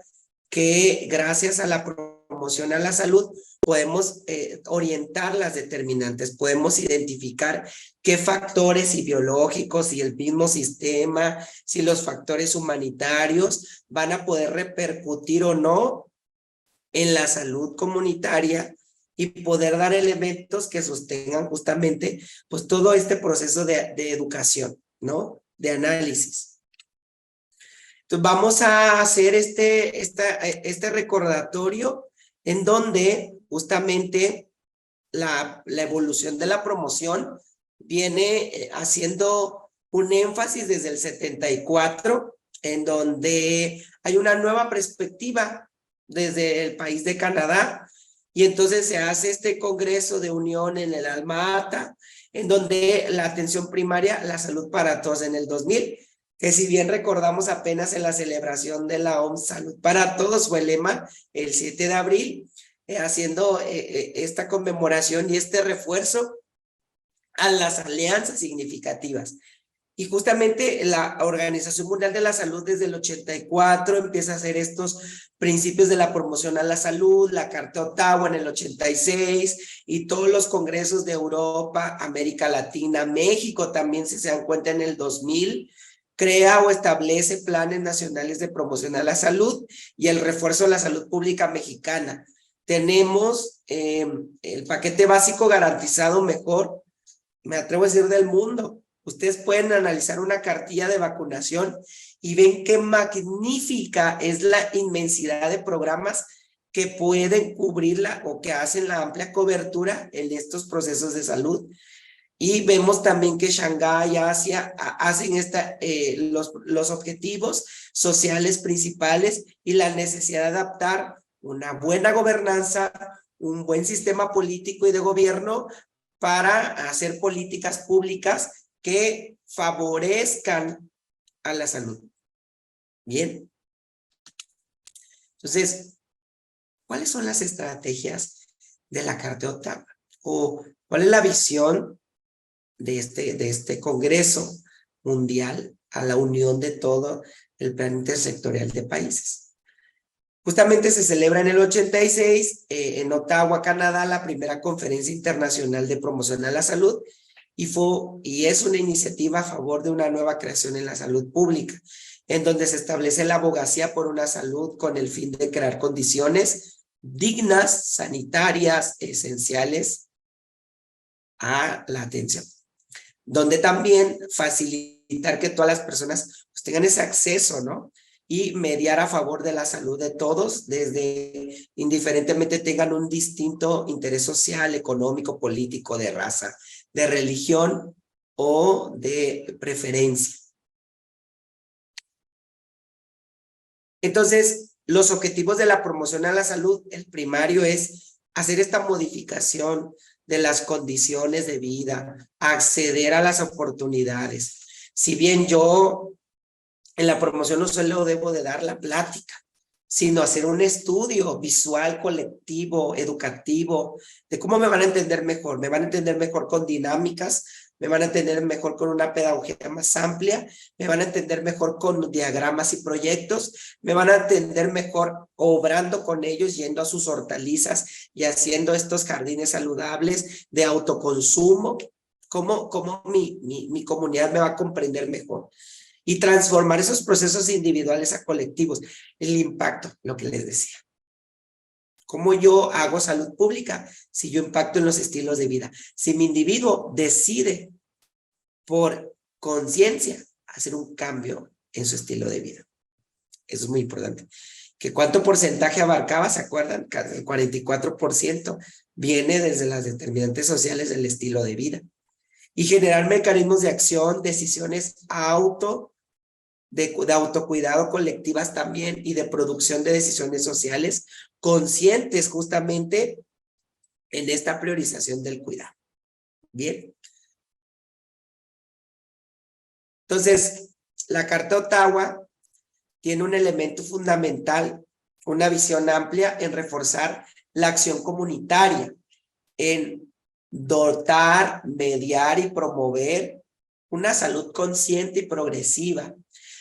que gracias a la promoción a la salud podemos orientar las determinantes, podemos identificar qué factores si biológicos, si el mismo sistema, si los factores humanitarios van a poder repercutir o no en la salud comunitaria y poder dar elementos que sostengan justamente pues todo este proceso de educación, ¿no? De análisis. Entonces vamos a hacer este recordatorio en donde justamente la evolución de la promoción viene haciendo un énfasis desde el 74, en donde hay una nueva perspectiva desde el país de Canadá, y entonces se hace este congreso de unión en el Alma Ata, en donde la atención primaria, la salud para todos en el 2000, que si bien recordamos apenas en la celebración de la OMS Salud para Todos, fue el lema el 7 de abril, haciendo esta conmemoración y este refuerzo a las alianzas significativas. Y justamente la Organización Mundial de la Salud desde el 84 empieza a hacer estos principios de la promoción a la salud, la Carta Ottawa en el 86 y todos los congresos de Europa, América Latina, México también, si se dan cuenta, en el 2000, crea o establece planes nacionales de promoción a la salud y el refuerzo de la salud pública mexicana. Tenemos el paquete básico garantizado mejor, me atrevo a decir, del mundo. Ustedes pueden analizar una cartilla de vacunación y ven qué magnífica es la inmensidad de programas que pueden cubrirla o que hacen la amplia cobertura en estos procesos de salud. Y vemos también que Shanghái, Asia, hacen los objetivos sociales principales y la necesidad de adaptar una buena gobernanza, un buen sistema político y de gobierno para hacer políticas públicas que favorezcan a la salud. Bien. Entonces, ¿cuáles son las estrategias de la Carta de Ottawa? ¿O cuál es la visión de este Congreso Mundial a la unión de todo el plan intersectorial de países? Justamente se celebra en el 86 en Ottawa, Canadá, la primera conferencia internacional de promoción a la salud y es una iniciativa a favor de una nueva creación en la salud pública, en donde se establece la abogacía por una salud con el fin de crear condiciones dignas, sanitarias, esenciales a la atención, donde también facilitar que todas las personas pues, tengan ese acceso, ¿no? Y mediar a favor de la salud de todos, desde indiferentemente tengan un distinto interés social, económico, político, de raza, de religión o de preferencia. Entonces, los objetivos de la promoción a la salud, el primario es hacer esta modificación de las condiciones de vida, acceder a las oportunidades. Si bien yo en la promoción no solo debo de dar la plática, sino hacer un estudio visual, colectivo, educativo, de cómo me van a entender mejor. Me van a entender mejor con dinámicas, me van a entender mejor con una pedagogía más amplia, me van a entender mejor con diagramas y proyectos, me van a entender mejor obrando con ellos, yendo a sus hortalizas y haciendo estos jardines saludables de autoconsumo, cómo mi comunidad me va a comprender mejor. Y transformar esos procesos individuales a colectivos. El impacto, lo que les decía. ¿Cómo yo hago salud pública? Si yo impacto en los estilos de vida. Si mi individuo decide por conciencia hacer un cambio en su estilo de vida. Eso es muy importante. ¿Que cuánto porcentaje abarcaba? ¿Se acuerdan? El 44% viene desde las determinantes sociales del estilo de vida. Y generar mecanismos de acción, decisiones de autocuidado colectivas también y de producción de decisiones sociales conscientes justamente en esta priorización del cuidado. Bien. Entonces, la Carta de Ottawa tiene un elemento fundamental, una visión amplia en reforzar la acción comunitaria, en dotar, mediar y promover una salud consciente y progresiva,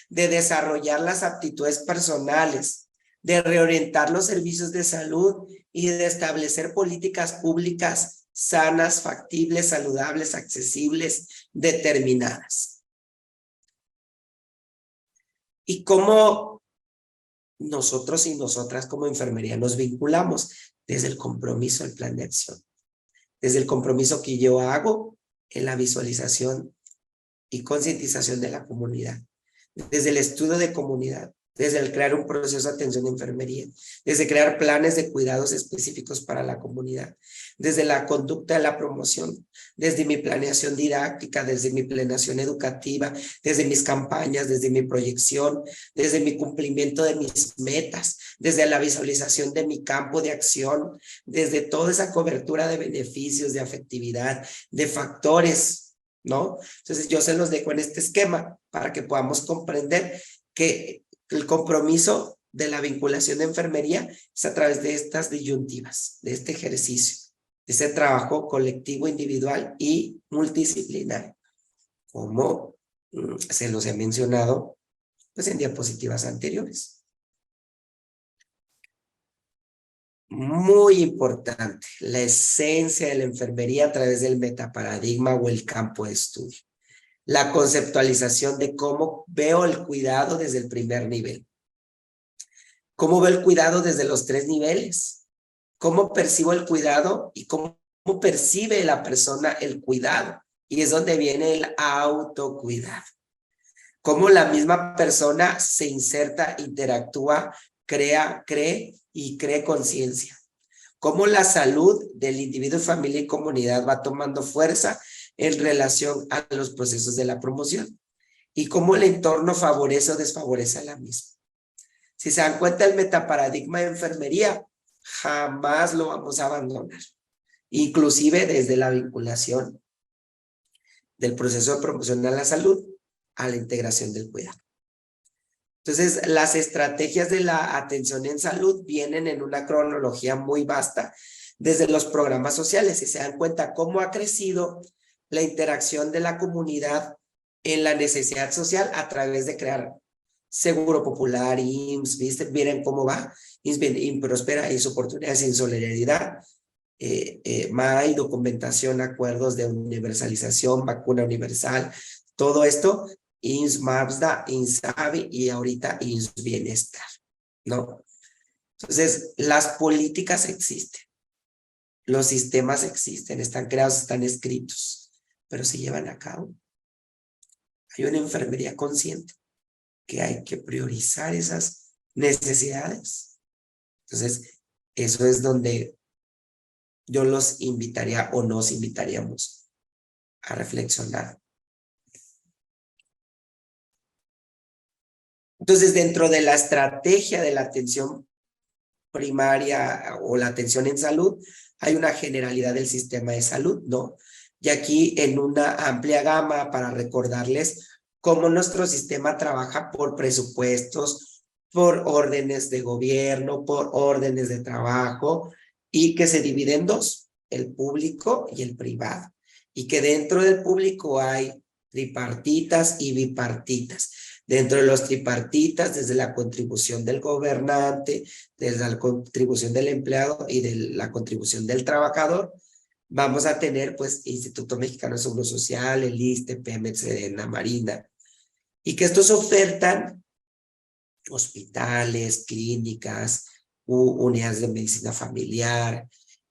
de desarrollar las aptitudes personales, de reorientar los servicios de salud y de establecer políticas públicas sanas, factibles, saludables, accesibles, determinadas. Y cómo nosotros y nosotras como enfermería nos vinculamos desde el compromiso al plan de acción, desde el compromiso que yo hago en la visualización y concientización de la comunidad, desde el estudio de comunidad, desde el crear un proceso de atención de enfermería, desde crear planes de cuidados específicos para la comunidad, desde la conducta de la promoción, desde mi planeación didáctica, desde mi planeación educativa, desde mis campañas, desde mi proyección, desde mi cumplimiento de mis metas, desde la visualización de mi campo de acción, desde toda esa cobertura de beneficios, de afectividad, de factores, ¿no? Entonces yo se los dejo en este esquema para que podamos comprender que el compromiso de la vinculación de enfermería es a través de estas disyuntivas, de este ejercicio, de ese trabajo colectivo, individual y multidisciplinario, como se los he mencionado pues, en diapositivas anteriores. Muy importante, la esencia de la enfermería a través del metaparadigma o el campo de estudio. la conceptualización de cómo veo el cuidado desde el primer nivel. ¿Cómo veo el cuidado desde los 3 niveles? ¿Cómo percibo el cuidado y cómo percibe la persona el cuidado? Y es donde viene el autocuidado. Cómo la misma persona se inserta, interactúa, cree y cree conciencia. Cómo la salud del individuo, familia y comunidad va tomando fuerza en relación a los procesos de la promoción. Y cómo el entorno favorece o desfavorece a la misma. Si se dan cuenta, el metaparadigma de enfermería jamás lo vamos a abandonar. Inclusive desde la vinculación del proceso de promoción a la salud a la integración del cuidado. Entonces, las estrategias de la atención en salud vienen en una cronología muy vasta desde los programas sociales. Si se dan cuenta cómo ha crecido la interacción de la comunidad en la necesidad social a través de crear Seguro Popular, IMSS, ¿viste? Miren cómo va. IMSS prospera, hizo oportunidades sin solidaridad. MAI, documentación, acuerdos de universalización, vacuna universal, todo esto, IMSS, MAPSDA, INSABI y ahorita IMSS Bienestar, ¿no? Entonces, las políticas existen, los sistemas existen, están creados, están escritos, pero se llevan a cabo. Hay una enfermería consciente que hay que priorizar esas necesidades. Entonces, eso es donde yo los invitaría o nos invitaríamos a reflexionar. Entonces, dentro de la estrategia de la atención primaria o la atención en salud, hay una generalidad del sistema de salud, ¿no? Y aquí en una amplia gama para recordarles cómo nuestro sistema trabaja por presupuestos, por órdenes de gobierno, por órdenes de trabajo, y que se divide en 2, el público y el privado. Y que dentro del público hay tripartitas y bipartitas. Dentro de los tripartitas, desde la contribución del gobernante, desde la contribución del empleado y de la contribución del trabajador, vamos a tener pues Instituto Mexicano de Seguro Social, el ISSSTE, Pemex, Sedena, Marina, y que estos ofertan hospitales, clínicas, unidades de medicina familiar,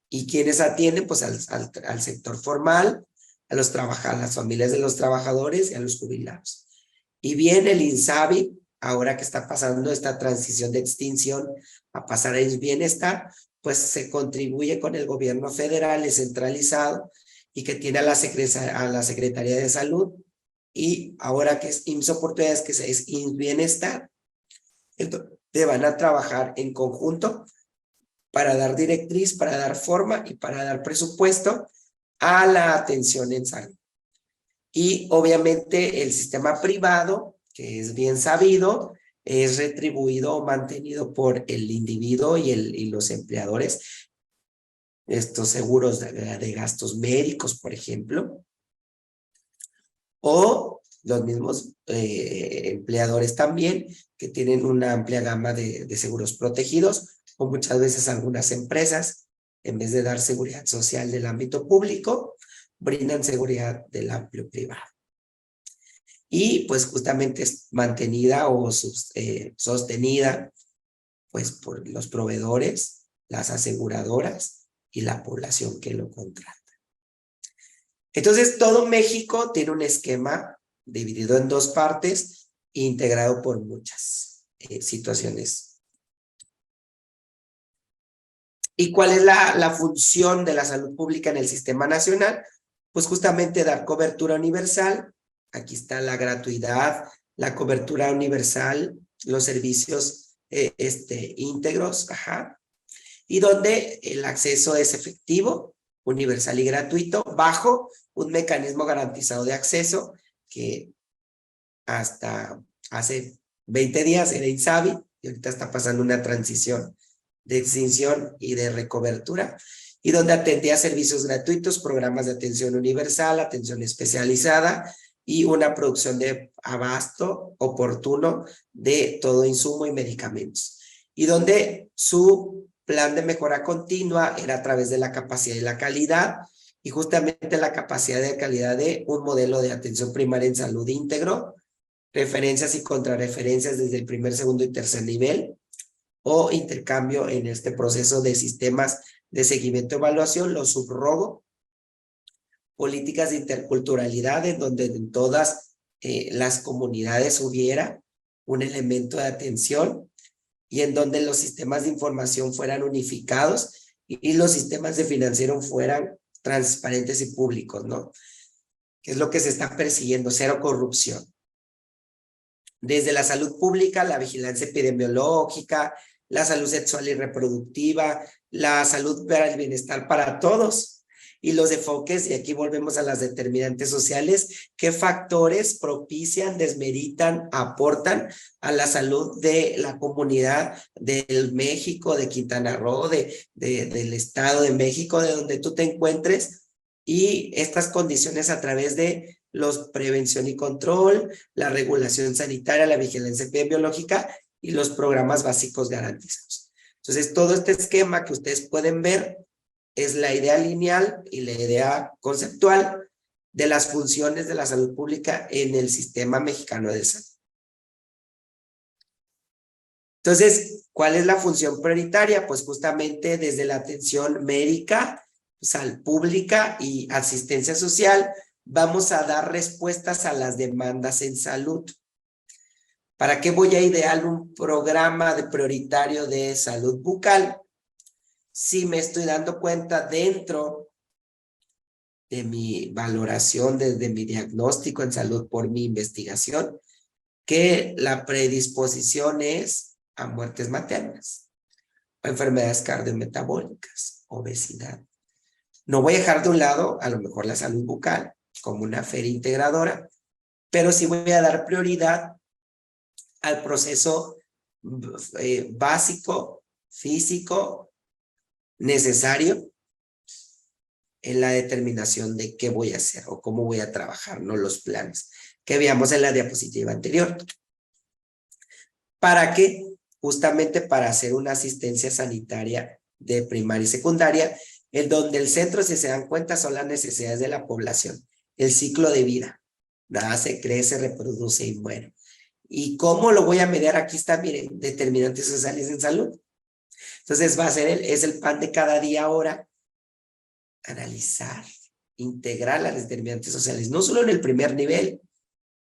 y quienes atienden pues al sector formal, a las familias de los trabajadores y a los jubilados. Y bien el INSABI, ahora que está pasando esta transición de extinción a pasar a bienestar, pues se contribuye con el gobierno federal descentralizado y que tiene a la Secretaría de Salud, y ahora que es IMSS Oportunidades, que es IMSS Bienestar, entonces van a trabajar en conjunto para dar directriz, para dar forma y para dar presupuesto a la atención en salud. Y obviamente el sistema privado, que es bien sabido, es retribuido o mantenido por el individuo y los empleadores. Estos seguros de gastos médicos, por ejemplo, o los mismos empleadores también, que tienen una amplia gama de seguros protegidos, o muchas veces algunas empresas, en vez de dar seguridad social del ámbito público, brindan seguridad del ámbito privado. Y pues justamente es mantenida o sostenida pues por los proveedores, las aseguradoras y la población que lo contrata. Entonces, todo México tiene un esquema dividido en 2 partes, integrado por muchas situaciones. ¿Y cuál es la función de la salud pública en el sistema nacional? Pues justamente dar cobertura universal. Aquí está la gratuidad, la cobertura universal, los servicios íntegros, y donde el acceso es efectivo, universal y gratuito, bajo un mecanismo garantizado de acceso que hasta hace 20 días era INSABI y ahorita está pasando una transición de extinción y de recobertura, y donde atendía servicios gratuitos, programas de atención universal, atención especializada y una producción de abasto oportuno de todo insumo y medicamentos. Y donde su plan de mejora continua era a través de la capacidad y la calidad, y justamente la capacidad de calidad de un modelo de atención primaria en salud íntegro, referencias y contrarreferencias desde el primer, segundo y tercer nivel, o intercambio en este proceso de sistemas de seguimiento y evaluación, lo subrogo, políticas de interculturalidad en donde en todas las comunidades hubiera un elemento de atención y en donde los sistemas de información fueran unificados y los sistemas de financiación fueran transparentes y públicos, ¿no? Que es lo que se está persiguiendo, cero corrupción. Desde la salud pública, la vigilancia epidemiológica, la salud sexual y reproductiva, la salud para el bienestar para todos. Y los enfoques, y aquí volvemos a las determinantes sociales, ¿qué factores propician, desmeritan, aportan a la salud de la comunidad del México, de Quintana Roo, del Estado de México, de donde tú te encuentres? Y estas condiciones a través de los prevención y control, la regulación sanitaria, la vigilancia epidemiológica y los programas básicos garantizados. Entonces, todo este esquema que ustedes pueden ver es la idea lineal y la idea conceptual de las funciones de la salud pública en el sistema mexicano de salud. Entonces, ¿cuál es la función prioritaria? Pues justamente desde la atención médica, salud pública y asistencia social, vamos a dar respuestas a las demandas en salud. ¿Para qué voy a idear un programa prioritario de salud bucal? Si me estoy dando cuenta dentro de mi valoración, desde mi diagnóstico en salud por mi investigación, que la predisposición es a muertes maternas, a enfermedades cardiometabólicas, obesidad. No voy a dejar de un lado a lo mejor la salud bucal como una feria integradora, pero sí voy a dar prioridad al proceso básico, físico, necesario en la determinación de qué voy a hacer o cómo voy a trabajar, no los planes que veíamos en la diapositiva anterior. ¿Para qué? Justamente para hacer una asistencia sanitaria de primaria y secundaria, en donde el centro, si se dan cuenta, son las necesidades de la población, el ciclo de vida. Nace, crece, reproduce y muere. ¿Y cómo lo voy a medir? Aquí está, miren, determinantes sociales en salud. Entonces va a ser es el pan de cada día ahora, analizar, integrar las determinantes sociales, no solo en el primer nivel,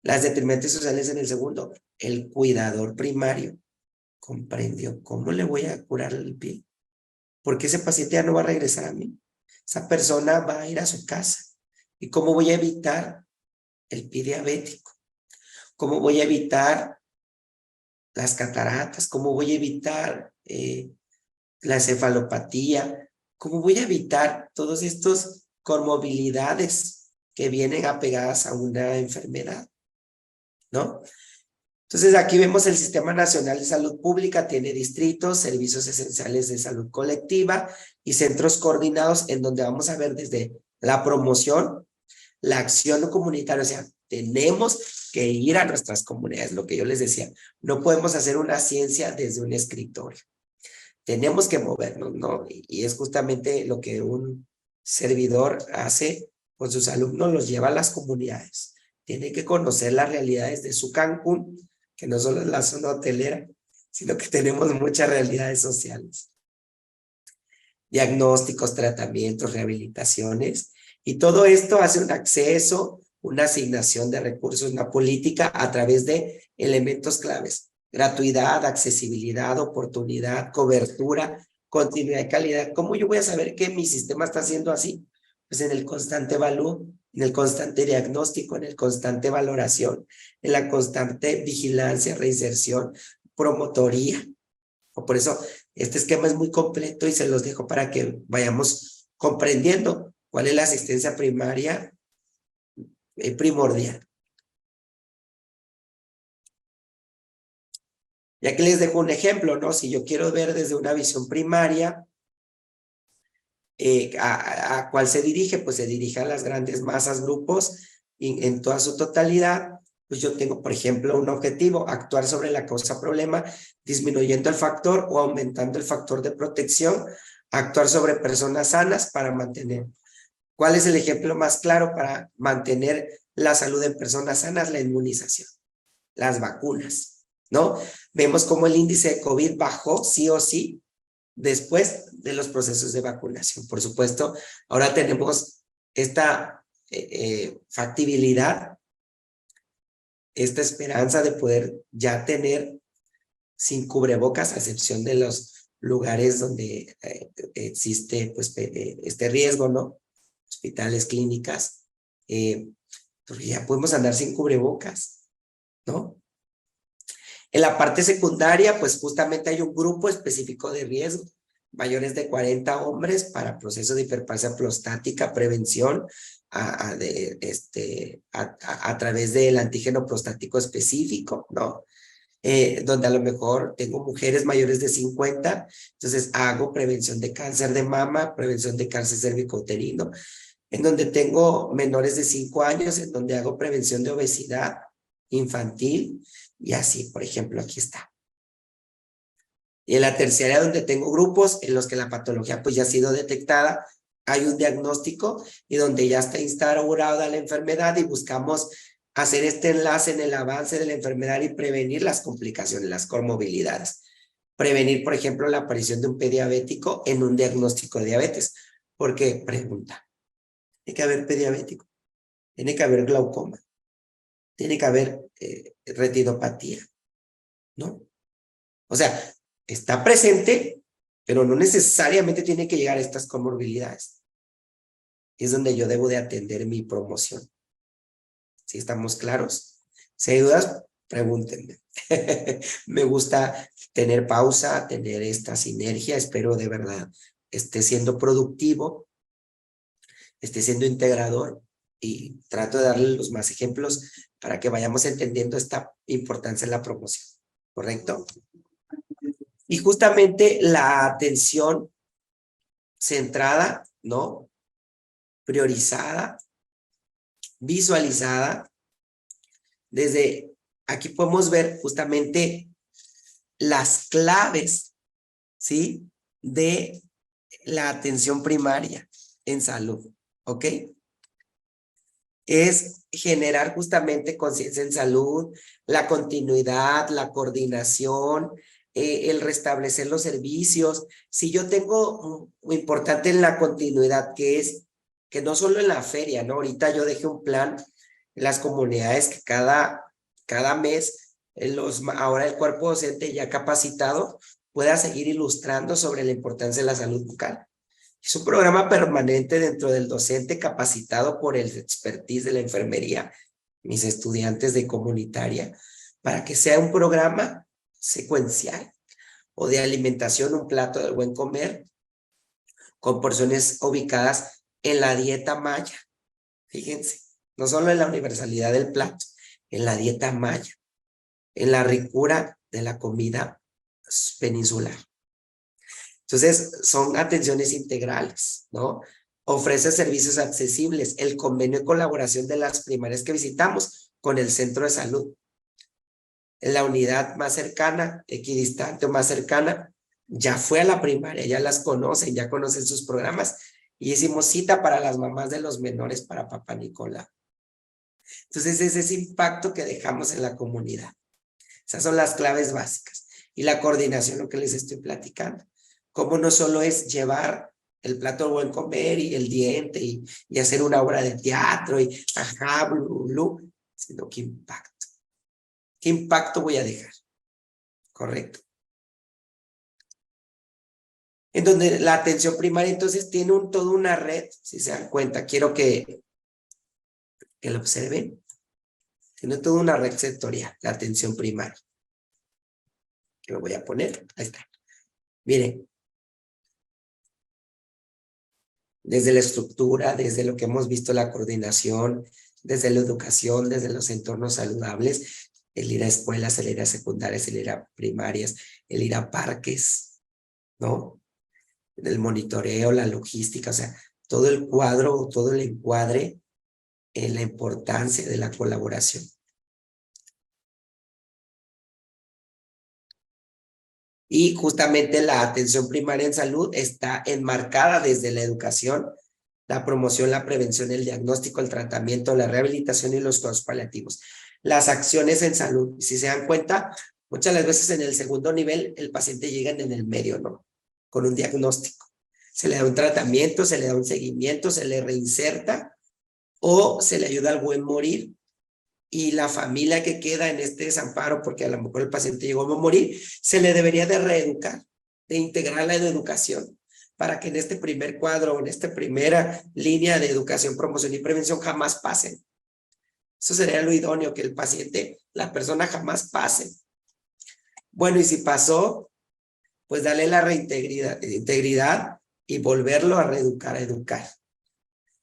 las determinantes sociales en el segundo. El cuidador primario comprendió cómo le voy a curar el pie, porque ese paciente ya no va a regresar a mí, esa persona va a ir a su casa. ¿Y cómo voy a evitar el pie diabético? ¿Cómo voy a evitar las cataratas? ¿Cómo voy a evitar la encefalopatía? ¿Cómo voy a evitar todos estos comorbilidades que vienen apegadas a una enfermedad? ¿No? Entonces aquí vemos el Sistema Nacional de Salud Pública, tiene distritos, servicios esenciales de salud colectiva y centros coordinados en donde vamos a ver desde la promoción, la acción comunitaria, o sea, tenemos que ir a nuestras comunidades, lo que yo les decía, no podemos hacer una ciencia desde un escritorio. Tenemos que movernos, ¿no? Y es justamente lo que un servidor hace con sus alumnos, los lleva a las comunidades. Tiene que conocer las realidades de su Cancún, que no solo es la zona hotelera, sino que tenemos muchas realidades sociales. Diagnósticos, tratamientos, rehabilitaciones, y todo esto hace un acceso, una asignación de recursos, una política a través de elementos claves. Gratuidad, accesibilidad, oportunidad, cobertura, continuidad y calidad. ¿Cómo yo voy a saber que mi sistema está haciendo así? Pues en el constante evalúo, en el constante diagnóstico, en el constante valoración, en la constante vigilancia, reinserción, promotoría. O por eso este esquema es muy completo y se los dejo para que vayamos comprendiendo cuál es la asistencia primaria primordial. Y aquí les dejo un ejemplo, ¿no? Si yo quiero ver desde una visión primaria, ¿a cuál se dirige? Pues se dirige a las grandes masas, grupos, y en toda su totalidad. Pues yo tengo, por ejemplo, un objetivo, actuar sobre la causa-problema, disminuyendo el factor o aumentando el factor de protección, actuar sobre personas sanas para mantener ¿Cuál es el ejemplo más claro para mantener la salud en personas sanas? La inmunización, las vacunas, ¿no? Vemos cómo el índice de COVID bajó sí o sí después de los procesos de vacunación. Por supuesto, ahora tenemos esta factibilidad, esta esperanza de poder ya tener sin cubrebocas, a excepción de los lugares donde existe pues, este riesgo, ¿no? Hospitales, clínicas, porque ya podemos andar sin cubrebocas, ¿no? En la parte secundaria, pues justamente hay un grupo específico de riesgo, mayores de 40 hombres para procesos de hiperplasia prostática, prevención a través del antígeno prostático específico, ¿no? Donde a lo mejor tengo mujeres mayores de 50, entonces hago prevención de cáncer de mama, prevención de cáncer cervicouterino, en donde tengo menores de 5 años, en donde hago prevención de obesidad infantil, y así, por ejemplo, aquí está. Y en la terciaria, donde tengo grupos en los que la patología pues ya ha sido detectada, hay un diagnóstico y donde ya está instaurada la enfermedad y buscamos hacer este enlace en el avance de la enfermedad y prevenir las complicaciones, las comorbilidades. Prevenir, por ejemplo, la aparición de un pediabético en un diagnóstico de diabetes. Porque, pregunta, tiene que haber pediabético, tiene que haber glaucoma, tiene que haber retinopatía, ¿no? O sea, está presente, pero no necesariamente tiene que llegar a estas comorbilidades. Es donde yo debo de atender mi promoción. ¿Sí estamos claros? Si hay dudas, pregúntenme. Me gusta tener pausa, tener esta sinergia. Espero de verdad esté siendo productivo, esté siendo integrador y trato de darle los más ejemplos para que vayamos entendiendo esta importancia en la promoción. ¿Correcto? Y justamente la atención centrada, ¿no? Priorizada, visualizada. Desde aquí podemos ver justamente las claves, ¿sí? De la atención primaria en salud, ¿ok? Es generar justamente conciencia en salud, la continuidad, la coordinación, el restablecer los servicios. Si yo tengo muy importante en la continuidad, que es que no solo en la feria, ¿no? Ahorita yo dejé un plan en las comunidades que cada mes, ahora el cuerpo docente ya capacitado pueda seguir ilustrando sobre la importancia de la salud bucal. Es un programa permanente dentro del docente capacitado por el expertise de la enfermería, mis estudiantes de comunitaria, para que sea un programa secuencial o de alimentación, un plato del buen comer, con porciones ubicadas en la dieta maya. Fíjense, no solo en la universalidad del plato, en la dieta maya, en la ricura de la comida peninsular. Entonces, son atenciones integrales, ¿no? Ofrece servicios accesibles, el convenio de colaboración de las primarias que visitamos con el centro de salud. En la unidad más cercana, equidistante o más cercana, ya fue a la primaria, ya las conocen, ya conocen sus programas y hicimos cita para las mamás de los menores para Papá Nicolau. Entonces, es ese impacto que dejamos en la comunidad. Esas son las claves básicas. Y la coordinación, lo que les estoy platicando. Cómo no solo es llevar el plato de buen comer y el diente y hacer una obra de teatro y ajá, blu, blu, sino qué impacto. ¿Qué impacto voy a dejar? Correcto. En donde la atención primaria entonces tiene toda una red, si se dan cuenta, quiero que lo observen. Tiene toda una red sectorial, la atención primaria. Lo voy a poner, ahí está. Miren, desde la estructura, desde lo que hemos visto, la coordinación, desde la educación, desde los entornos saludables, el ir a escuelas, el ir a secundarias, el ir a primarias, el ir a parques, ¿no? El monitoreo, la logística, o sea, todo el cuadro, todo el encuadre en la importancia de la colaboración. Y justamente la atención primaria en salud está enmarcada desde la educación la promoción, la prevención, el diagnóstico, el tratamiento, la rehabilitación y los cuidados paliativos. Las acciones en salud, si se dan cuenta, muchas de las veces en el segundo nivel el paciente llega en el medio, ¿no? Con un diagnóstico. Se le da un tratamiento, se le da un seguimiento, se le reinserta o se le ayuda al buen morir. Y la familia que queda en este desamparo, porque a lo mejor el paciente llegó a morir, se le debería de reeducar, de integrarla en educación, para que en este primer cuadro, en esta primera línea de educación, promoción y prevención jamás pasen. Eso sería lo idóneo, que el paciente, la persona jamás pase. Bueno, y si pasó, pues darle la integridad y volverlo a reeducar, a educar.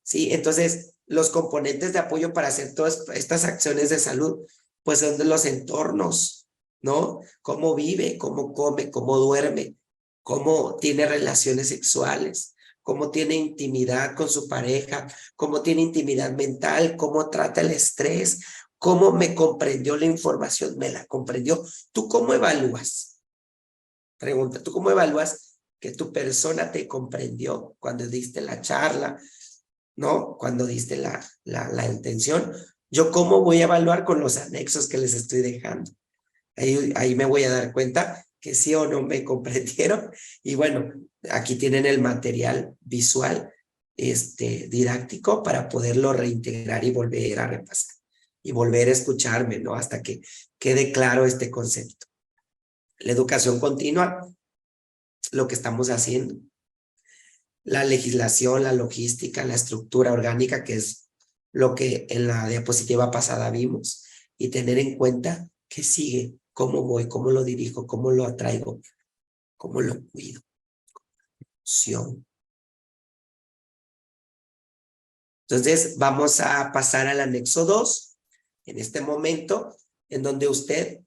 ¿Sí? Entonces, los componentes de apoyo para hacer todas estas acciones de salud, pues son de los entornos, ¿no? Cómo vive, cómo come, cómo duerme, cómo tiene relaciones sexuales, cómo tiene intimidad con su pareja, cómo tiene intimidad mental, cómo trata el estrés, cómo me comprendió la información, me la comprendió. ¿Tú cómo evalúas? Pregunta, ¿tú cómo evalúas que tu persona te comprendió cuando diste la charla, ¿no? Cuando diste la intención? ¿Yo cómo voy a evaluar con los anexos que les estoy dejando? Ahí me voy a dar cuenta que sí o no me comprendieron. Y bueno, aquí tienen el material visual, didáctico, para poderlo reintegrar y volver a repasar. Y volver a escucharme, ¿no? Hasta que quede claro este concepto. La educación continua, lo que estamos haciendo. La legislación, la logística, la estructura orgánica, que es lo que en la diapositiva pasada vimos, y tener en cuenta qué sigue, cómo voy, cómo lo dirijo, cómo lo atraigo, cómo lo cuido. Entonces, vamos a pasar al anexo 2, en este momento, en donde usted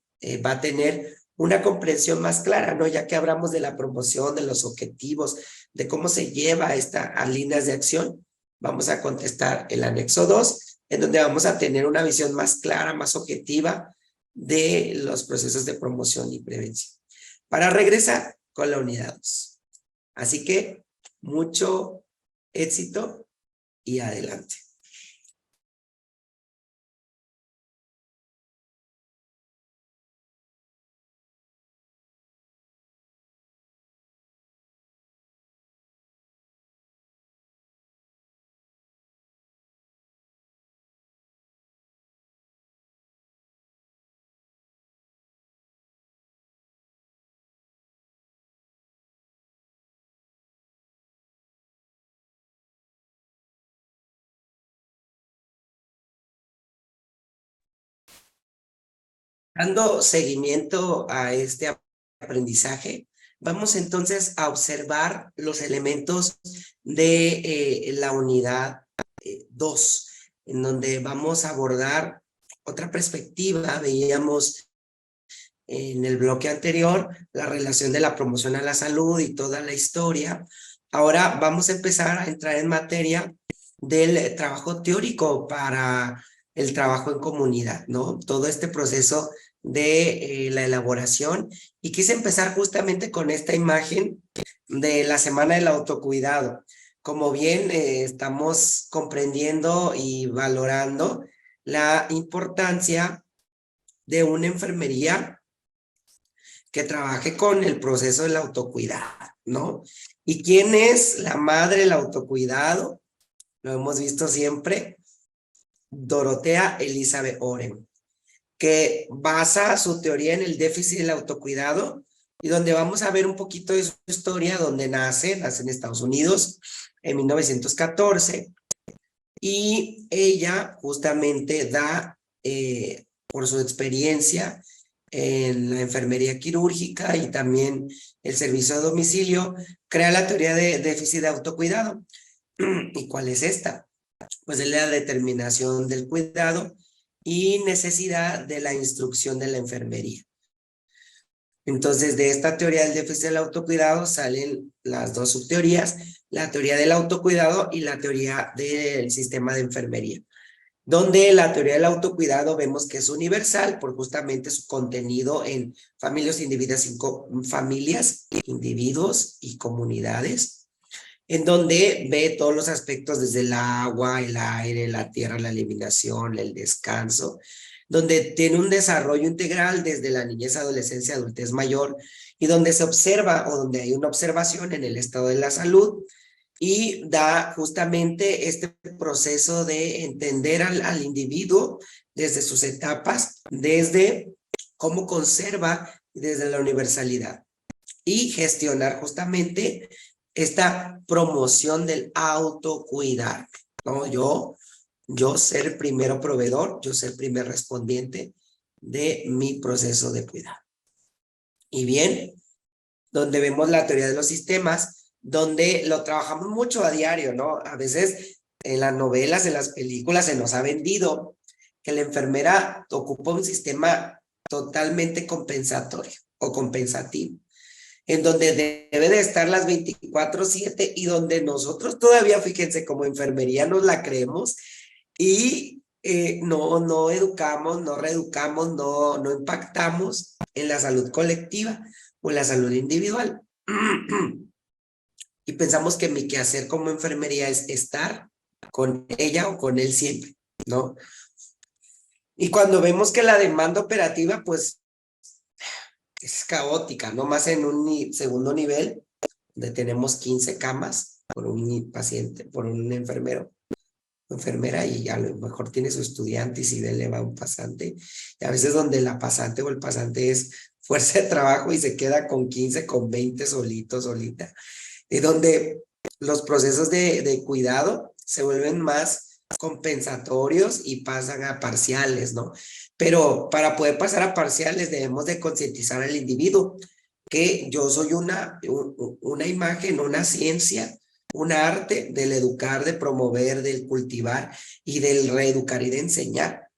va a tener una comprensión más clara, ¿no? Ya que hablamos de la promoción, de los objetivos, de cómo se lleva a líneas de acción, vamos a contestar el anexo 2, en donde vamos a tener una visión más clara, más objetiva de los procesos de promoción y prevención. Para regresar con la unidad 2. Así que, mucho éxito y adelante. Dando seguimiento a este aprendizaje, vamos entonces a observar los elementos de la unidad 2, en donde vamos a abordar otra perspectiva. Veíamos en el bloque anterior la relación de la promoción a la salud y toda la historia. Ahora vamos a empezar a entrar en materia del trabajo teórico para el trabajo en comunidad, ¿no? Todo este proceso de la elaboración, y quise empezar justamente con esta imagen de la semana del autocuidado. Como bien estamos comprendiendo y valorando la importancia de una enfermería que trabaje con el proceso del autocuidado, ¿no? ¿Y quién es la madre del autocuidado? Lo hemos visto siempre, Dorothea Elizabeth Oren, que basa su teoría en el déficit del autocuidado, y donde vamos a ver un poquito de su historia, donde nace en Estados Unidos en 1914, y ella justamente da, por su experiencia en la enfermería quirúrgica y también el servicio a domicilio, crea la teoría de déficit de autocuidado. ¿Y cuál es esta? Pues es la determinación del cuidado y necesidad de la instrucción de la enfermería. Entonces, de esta teoría del déficit del autocuidado salen las dos subteorías, la teoría del autocuidado y la teoría del sistema de enfermería, donde la teoría del autocuidado vemos que es universal por justamente su contenido en familias, individuos y comunidades, en donde ve todos los aspectos desde el agua, el aire, la tierra, la eliminación, el descanso, donde tiene un desarrollo integral desde la niñez, adolescencia, adultez mayor, y donde se observa o donde hay una observación en el estado de la salud y da justamente este proceso de entender al individuo desde sus etapas, desde cómo conserva desde la universalidad y gestionar justamente esta promoción del autocuidar, ¿no? Yo ser primero proveedor, yo ser primer respondiente de mi proceso de cuidado. Y bien, donde vemos la teoría de los sistemas, donde lo trabajamos mucho a diario, ¿no? A veces en las novelas, en las películas se nos ha vendido que la enfermera ocupa un sistema totalmente compensatorio o compensativo, en donde debe de estar las 24/7 y donde nosotros todavía, fíjense, como enfermería nos la creemos y no educamos, no reeducamos, no impactamos en la salud colectiva o en la salud individual. Y pensamos que mi quehacer como enfermería es estar con ella o con él siempre, ¿no? Y cuando vemos que la demanda operativa, pues, es caótica, ¿no? Más en un segundo nivel, donde tenemos 15 camas por un paciente, por un enfermero o enfermera, y a lo mejor tiene su estudiante y si de le va un pasante. Y a veces donde la pasante o el pasante es fuerza de trabajo y se queda con 15, con 20 solito, solita. Y donde los procesos de cuidado se vuelven más compensatorios y pasan a parciales, ¿no? Pero para poder pasar a parciales debemos de concientizar al individuo que yo soy una imagen, una ciencia, un arte del educar, de promover, del cultivar y del reeducar y de enseñar.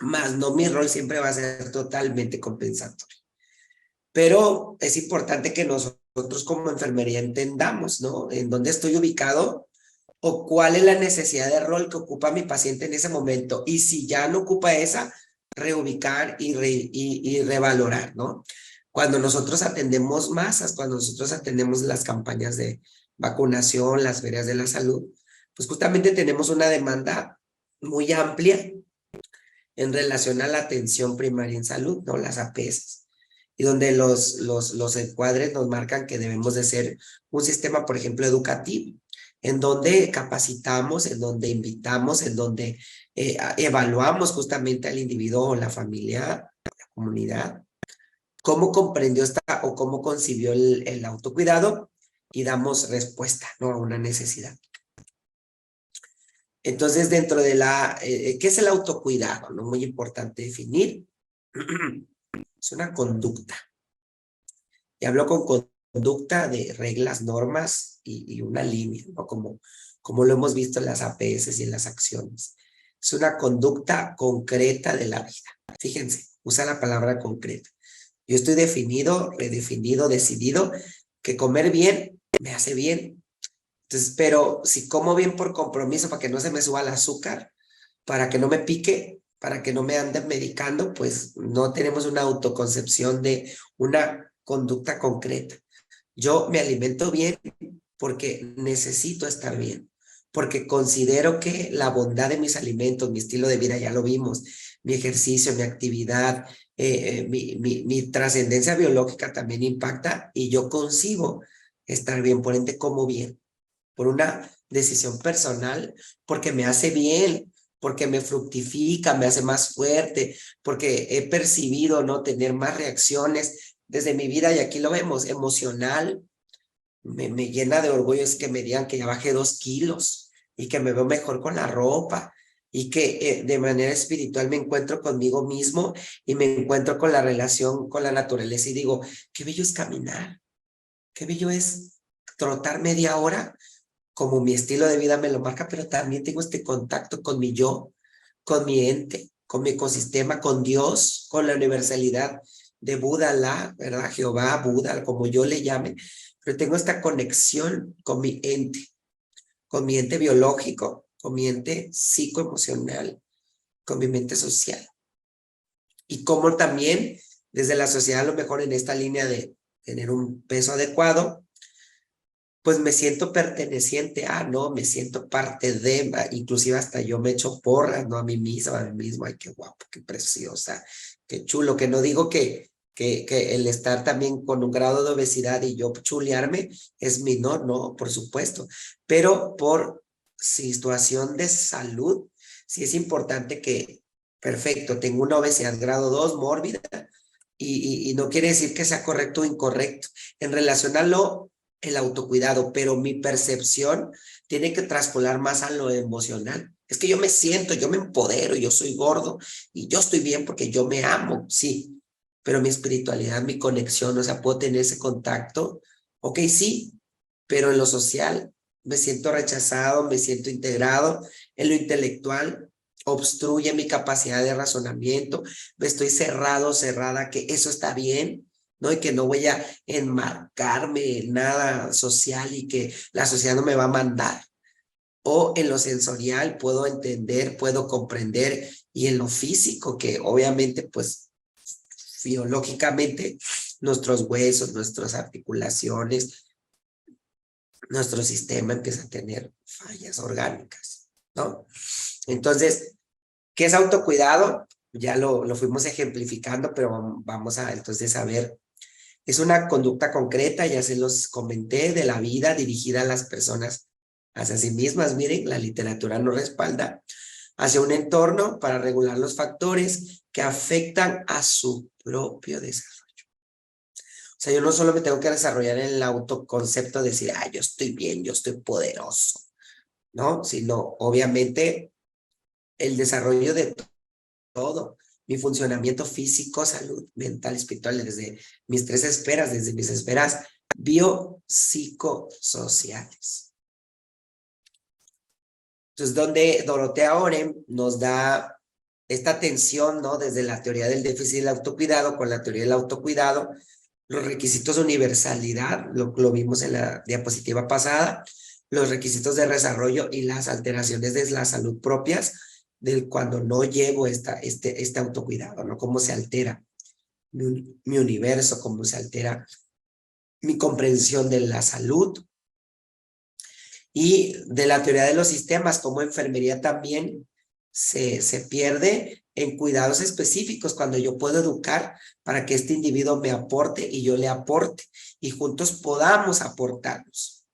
Más no, mi rol siempre va a ser totalmente compensatorio. Pero es importante que nosotros como enfermería entendamos, ¿no? En dónde estoy ubicado o cuál es la necesidad de rol que ocupa mi paciente en ese momento. Y si ya no ocupa esa, reubicar y revalorar, ¿no? Cuando nosotros atendemos masas, cuando nosotros atendemos las campañas de vacunación, las ferias de la salud, pues justamente tenemos una demanda muy amplia en relación a la atención primaria en salud, ¿no? Las APS, y donde los encuadres nos marcan que debemos de ser un sistema, por ejemplo, educativo, en donde capacitamos, en donde invitamos, en donde evaluamos justamente al individuo o la familia, la comunidad, cómo comprendió esta o cómo concibió el autocuidado y damos respuesta, ¿no? A una necesidad. Entonces, dentro de ¿qué es el autocuidado? ¿No? Muy importante definir. Es una conducta. Y hablo con conducta de reglas, normas y una línea, ¿no? Como lo hemos visto en las APS y en las acciones. Es una conducta concreta de la vida. Fíjense, usa la palabra concreta. Yo estoy definido, redefinido, decidido que comer bien me hace bien. Entonces, pero si como bien por compromiso para que no se me suba el azúcar, para que no me pique, para que no me anden medicando, pues no tenemos una autoconcepción de una conducta concreta. Yo me alimento bien porque necesito estar bien, porque considero que la bondad de mis alimentos, mi estilo de vida, ya lo vimos, mi ejercicio, mi actividad, mi trascendencia biológica también impacta y yo consigo estar bien, por ende como bien, por una decisión personal, porque me hace bien, porque me fructifica, me hace más fuerte, porque he percibido, ¿no? Tener más reacciones desde mi vida, y aquí lo vemos, emocional, me llena de orgullo es que me digan que ya bajé 2 kilos y que me veo mejor con la ropa y que de manera espiritual me encuentro conmigo mismo y me encuentro con la relación con la naturaleza y digo, qué bello es caminar, qué bello es trotar media hora como mi estilo de vida me lo marca, pero también tengo este contacto con mi yo, con mi ente, con mi ecosistema, con Dios, con la universalidad de Buda, ¿verdad? Jehová, Buda, como yo le llame, pero tengo esta conexión con mi ente biológico, con mi ente psicoemocional, con mi mente social. Y como también desde la sociedad, a lo mejor en esta línea de tener un peso adecuado, pues me siento perteneciente a, ¿no? Me siento parte de, inclusive hasta yo me echo porras, ¿no? A mí misma, a mí mismo, ay, qué guapo, qué preciosa, qué chulo, que no digo que el estar también con un grado de obesidad y yo chulearme es mi, no, por supuesto, pero por situación de salud, sí es importante que, perfecto, tengo una obesidad grado 2 mórbida, y no quiere decir que sea correcto o incorrecto. En relación a el autocuidado, pero mi percepción tiene que traspolar más a lo emocional. Es que yo me siento, yo me empodero, yo soy gordo y yo estoy bien porque yo me amo, sí, pero mi espiritualidad, mi conexión, o sea, puedo tener ese contacto, ok, sí, pero en lo social me siento rechazado, me siento integrado, en lo intelectual obstruye mi capacidad de razonamiento, me estoy cerrado, cerrada, que eso está bien, ¿no? Y que no voy a enmarcarme en nada social y que la sociedad no me va a mandar. O en lo sensorial puedo entender, puedo comprender, y en lo físico, que obviamente, pues, biológicamente, nuestros huesos, nuestras articulaciones, nuestro sistema empieza a tener fallas orgánicas, ¿no? Entonces, ¿qué es autocuidado? Ya lo fuimos ejemplificando, pero vamos a entonces a ver. Es una conducta concreta, ya se los comenté, de la vida dirigida a las personas hacia sí mismas. Miren, la literatura nos respalda hacia un entorno para regular los factores que afectan a su propio desarrollo. O sea, yo no solo me tengo que desarrollar en el autoconcepto de decir, yo estoy bien, yo estoy poderoso, ¿no? Sino, obviamente, el desarrollo de todo, mi funcionamiento físico, salud mental, espiritual, desde mis tres esferas, desde mis esferas biopsicosociales. Entonces, donde Dorothea Orem nos da esta tensión, ¿no? Desde la teoría del déficit del autocuidado con la teoría del autocuidado, los requisitos de universalidad, lo vimos en la diapositiva pasada, los requisitos de desarrollo y las alteraciones de la salud propias del cuando no llevo este autocuidado, ¿no? Cómo se altera mi universo, cómo se altera mi comprensión de la salud, y de la teoría de los sistemas, como enfermería también se pierde en cuidados específicos cuando yo puedo educar para que este individuo me aporte y yo le aporte y juntos podamos aportarnos.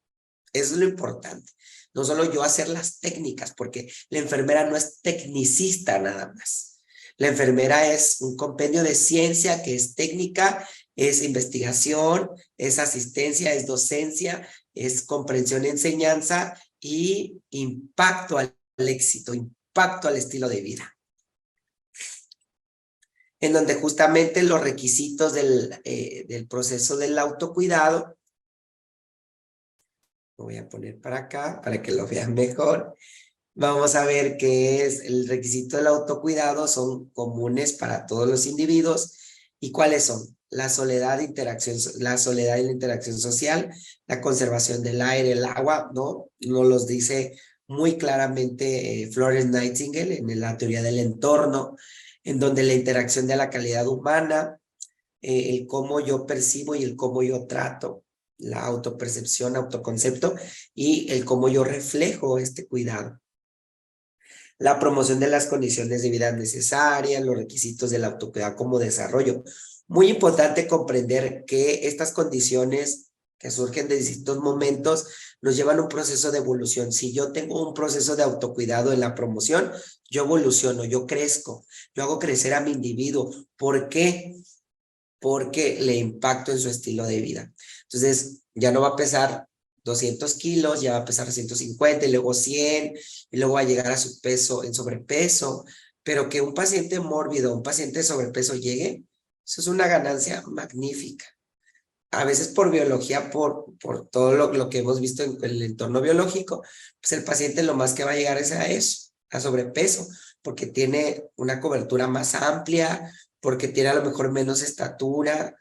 Eso es lo importante. No solo yo hacer las técnicas, porque la enfermera no es tecnicista nada más. La enfermera es un compendio de ciencia que es técnica, es investigación, es asistencia, es docencia, es comprensión y enseñanza y impacto al éxito, impacto al estilo de vida. En donde justamente los requisitos del proceso del autocuidado, lo voy a poner para acá para que lo vean mejor. Vamos a ver qué es el requisito del autocuidado, son comunes para todos los individuos. ¿Y cuáles son? La soledad, la soledad y la interacción social, la conservación del aire, el agua, ¿no? Nos los dice muy claramente Florence Nightingale en la teoría del entorno, en donde la interacción de la calidad humana, el cómo yo percibo y el cómo yo trato, la autopercepción, autoconcepto y el cómo yo reflejo este cuidado. La promoción de las condiciones de vida necesarias, los requisitos del autocuidado como desarrollo. Muy importante comprender que estas condiciones que surgen de distintos momentos nos llevan a un proceso de evolución. Si yo tengo un proceso de autocuidado en la promoción, yo evoluciono, yo crezco, yo hago crecer a mi individuo. ¿Por qué? Porque le impacto en su estilo de vida. Entonces, ya no va a pesar 200 kilos, ya va a pesar 150 y luego 100 y luego va a llegar a su peso en sobrepeso, pero que un paciente mórbido, un paciente de sobrepeso llegue, eso es una ganancia magnífica. A veces por biología, por todo lo que hemos visto en el entorno biológico, pues el paciente lo más que va a llegar es a eso, a sobrepeso, porque tiene una cobertura más amplia, porque tiene a lo mejor menos estatura,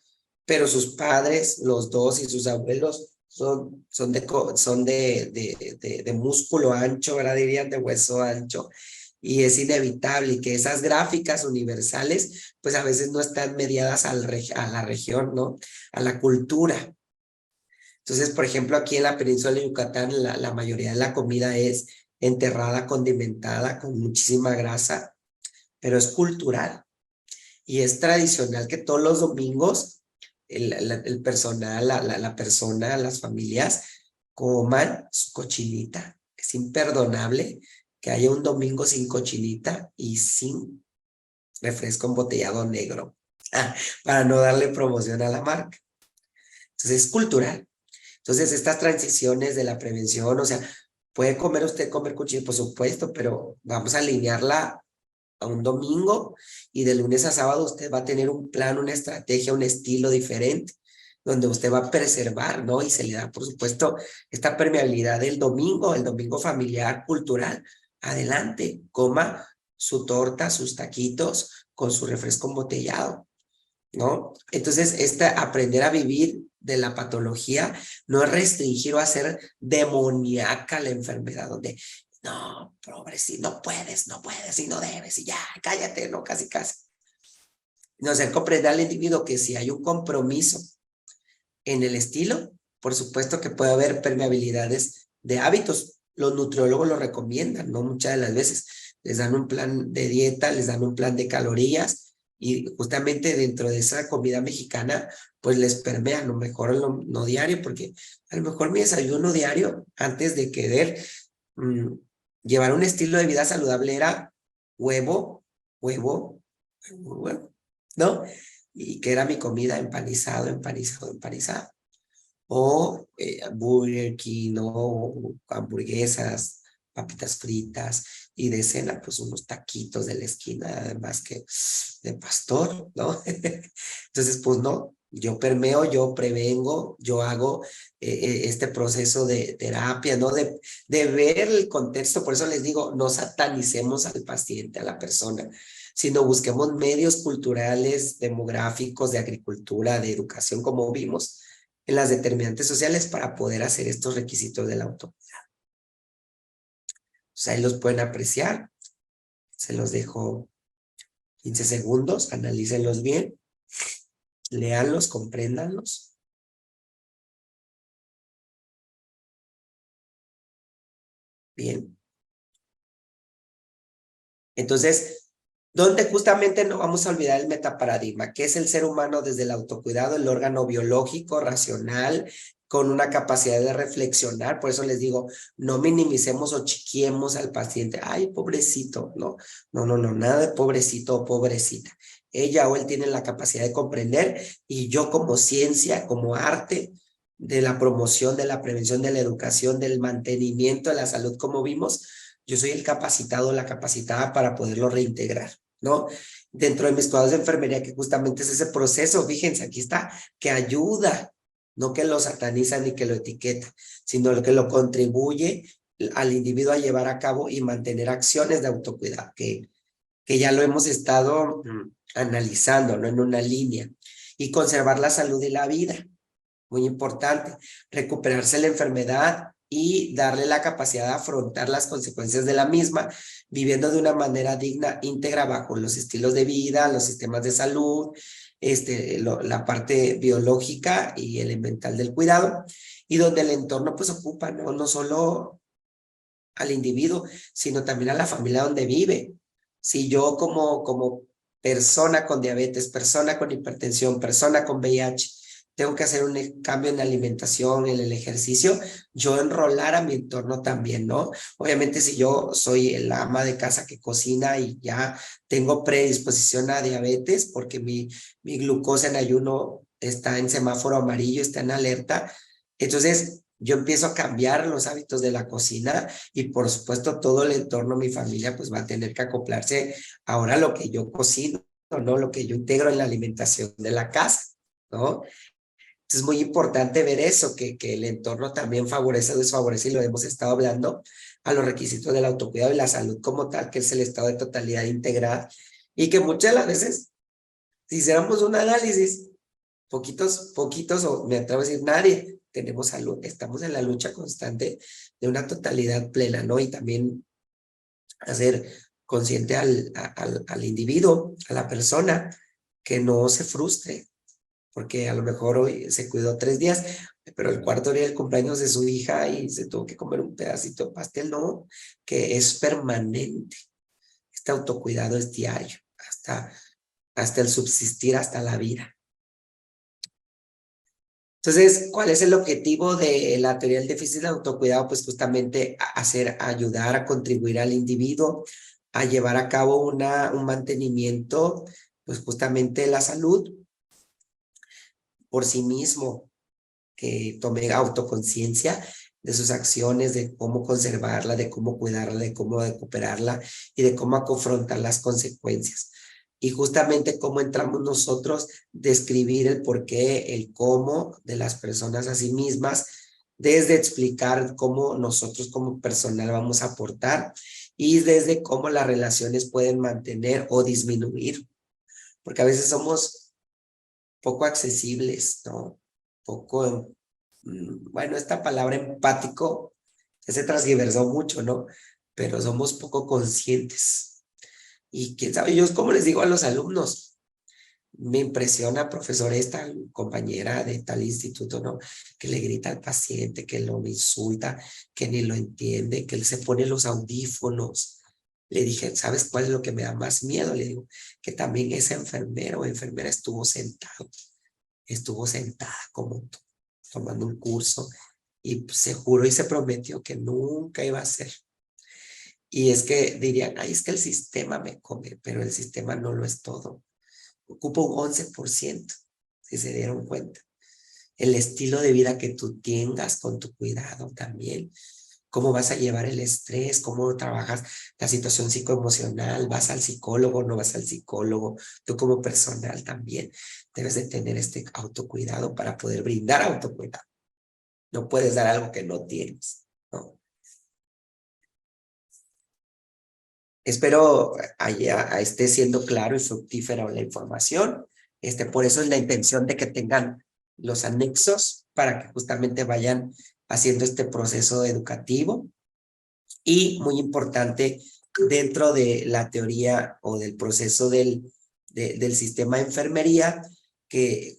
pero sus padres, los dos y sus abuelos, son de músculo ancho, ¿verdad? Dirían de hueso ancho, y es inevitable y que esas gráficas universales, pues a veces no están mediadas a la región, ¿no? A la cultura. Entonces, por ejemplo, aquí en la península de Yucatán, la mayoría de la comida es enterrada, condimentada, con muchísima grasa, pero es cultural. Y es tradicional que todos los domingos el personal, la persona, las familias coman su cochinita. Es imperdonable que haya un domingo sin cochinita y sin refresco embotellado negro, para no darle promoción a la marca. Entonces es cultural. Entonces estas transiciones de la prevención, o sea, puede comer cochinita, por supuesto, pero vamos a alinearla a un domingo y de lunes a sábado usted va a tener un plan, una estrategia, un estilo diferente, donde usted va a preservar, ¿no? Y se le da, por supuesto, esta permeabilidad del domingo, el domingo familiar, cultural. Adelante, coma su torta, sus taquitos con su refresco embotellado, ¿no? Entonces, aprender a vivir de la patología no es restringir o hacer demoníaca la enfermedad, donde no, pobrecito, no puedes y no debes y ya, cállate, no, casi, casi. No, hacer comprender al individuo que si hay un compromiso en el estilo, por supuesto que puede haber permeabilidades de hábitos. Los nutriólogos lo recomiendan, ¿no? Muchas de las veces les dan un plan de dieta, les dan un plan de calorías y justamente dentro de esa comida mexicana, pues les permea, a lo mejor no diario, porque a lo mejor mi desayuno diario, antes de querer mm, llevar un estilo de vida saludable, era huevo, huevo, huevo, ¿no? Y que era mi comida empanizado, empanizado, empanizado. O Burger King, o hamburguesas, papitas fritas, y de cena, pues unos taquitos de la esquina, además que de pastor, ¿no? Entonces, pues no, yo permeo, yo prevengo, yo hago este proceso de terapia, ¿no? De ver el contexto, por eso les digo, no satanicemos al paciente, a la persona, sino busquemos medios culturales, demográficos, de agricultura, de educación, como vimos en las determinantes sociales para poder hacer estos requisitos del autocuidado. Pues ahí los pueden apreciar. Se los dejo 15 segundos, analícenlos bien, léanlos, compréndanlos. Bien. Entonces, donde justamente no vamos a olvidar el metaparadigma, que es el ser humano desde el autocuidado, el órgano biológico, racional, con una capacidad de reflexionar. Por eso les digo, no minimicemos o chiquiemos al paciente. Ay, pobrecito. No, no, no, no, nada de pobrecito o pobrecita. Ella o él tienen la capacidad de comprender y yo como ciencia, como arte de la promoción, de la prevención, de la educación, del mantenimiento de la salud, como vimos, yo soy el capacitado, la capacitada para poderlo reintegrar, ¿no? Dentro de mis cuadros de enfermería, que justamente es ese proceso, fíjense, aquí está, que ayuda, no que lo sataniza ni que lo etiqueta, sino que lo contribuye al individuo a llevar a cabo y mantener acciones de autocuidado, que ya lo hemos estado analizando, ¿no? En una línea. Y conservar la salud y la vida, muy importante, recuperarse la enfermedad y darle la capacidad de afrontar las consecuencias de la misma, viviendo de una manera digna, íntegra, bajo los estilos de vida, los sistemas de salud, la parte biológica y elemental del cuidado, y donde el entorno pues ocupa, no solo al individuo, sino también a la familia donde vive. Si yo como persona con diabetes, persona con hipertensión, persona con VIH, tengo que hacer un cambio en la alimentación, en el ejercicio, yo enrolar a mi entorno también, ¿no? Obviamente si yo soy el ama de casa que cocina y ya tengo predisposición a diabetes porque mi glucosa en ayuno está en semáforo amarillo, está en alerta, entonces yo empiezo a cambiar los hábitos de la cocina y por supuesto todo el entorno, mi familia, pues va a tener que acoplarse ahora a lo que yo cocino, ¿no? Lo que yo integro en la alimentación de la casa, ¿no? Es muy importante ver eso, que el entorno también favorece o desfavorece, y lo hemos estado hablando, a los requisitos del autocuidado y la salud como tal, que es el estado de totalidad integrada, y que muchas de las veces, si hiciéramos un análisis, poquitos, o me atrevo a decir nadie, tenemos salud, estamos en la lucha constante de una totalidad plena, ¿no? Y también hacer consciente al individuo, a la persona, que no se frustre, porque a lo mejor hoy se cuidó 3 días, pero el cuarto día del cumpleaños de su hija y se tuvo que comer un pedacito de pastel, no, que es permanente. Este autocuidado es diario, hasta el subsistir, hasta la vida. Entonces, ¿cuál es el objetivo de la teoría del déficit de autocuidado? Pues justamente ayudar a contribuir al individuo a llevar a cabo un mantenimiento, pues justamente de la salud por sí mismo, que tome autoconciencia de sus acciones, de cómo conservarla, de cómo cuidarla, de cómo recuperarla y de cómo confrontar las consecuencias. Y justamente cómo entramos nosotros, describir el por qué, el cómo de las personas a sí mismas, desde explicar cómo nosotros como personal vamos a aportar y desde cómo las relaciones pueden mantener o disminuir, porque a veces somos poco accesibles, ¿no? Poco, bueno, esta palabra empático ya se transgiversó mucho, ¿no? Pero somos poco conscientes. Y quién sabe, yo como les digo a los alumnos, me impresiona, profesor, esta compañera de tal instituto, ¿no? Que le grita al paciente, que lo insulta, que ni lo entiende, que él se pone los audífonos. Le dije, ¿sabes cuál es lo que me da más miedo? Le digo, que también ese enfermero o enfermera estuvo sentada como tú, tomando un curso y se juró y se prometió que nunca iba a hacer. Y es que dirían, ay, es que el sistema me come, pero el sistema no lo es todo. Ocupa un 11%, si se dieron cuenta. El estilo de vida que tú tengas con tu cuidado también. Cómo vas a llevar el estrés, cómo trabajas la situación psicoemocional, vas al psicólogo, no vas al psicólogo, tú como personal también debes de tener este autocuidado para poder brindar autocuidado. No puedes dar algo que no tienes, ¿no? Espero esté siendo claro y fructífera la información. Por eso es la intención de que tengan los anexos para que justamente vayan haciendo este proceso educativo. Y muy importante, dentro de la teoría o del proceso del sistema de enfermería, que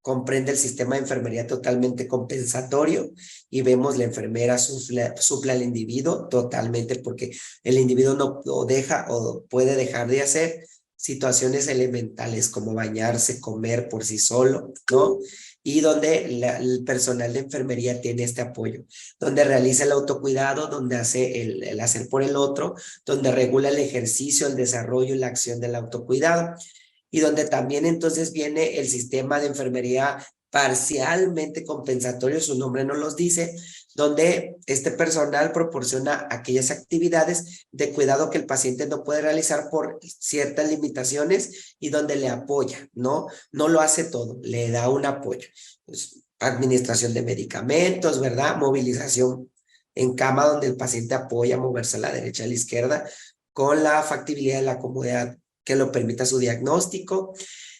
comprende el sistema de enfermería totalmente compensatorio y vemos la enfermera suple al individuo totalmente porque el individuo no deja o puede dejar de hacer situaciones elementales como bañarse, comer por sí solo, ¿no? Y donde el personal de enfermería tiene este apoyo, donde realiza el autocuidado, donde hace el hacer por el otro, donde regula el ejercicio, el desarrollo y la acción del autocuidado y donde también entonces viene el sistema de enfermería parcialmente compensatorio, su nombre no los dice, donde este personal proporciona aquellas actividades de cuidado que el paciente no puede realizar por ciertas limitaciones y donde le apoya, ¿no? No lo hace todo, le da un apoyo. Pues, administración de medicamentos, ¿verdad? Movilización en cama donde el paciente apoya a moverse a la derecha a la izquierda con la factibilidad de la comodidad que lo permita su diagnóstico,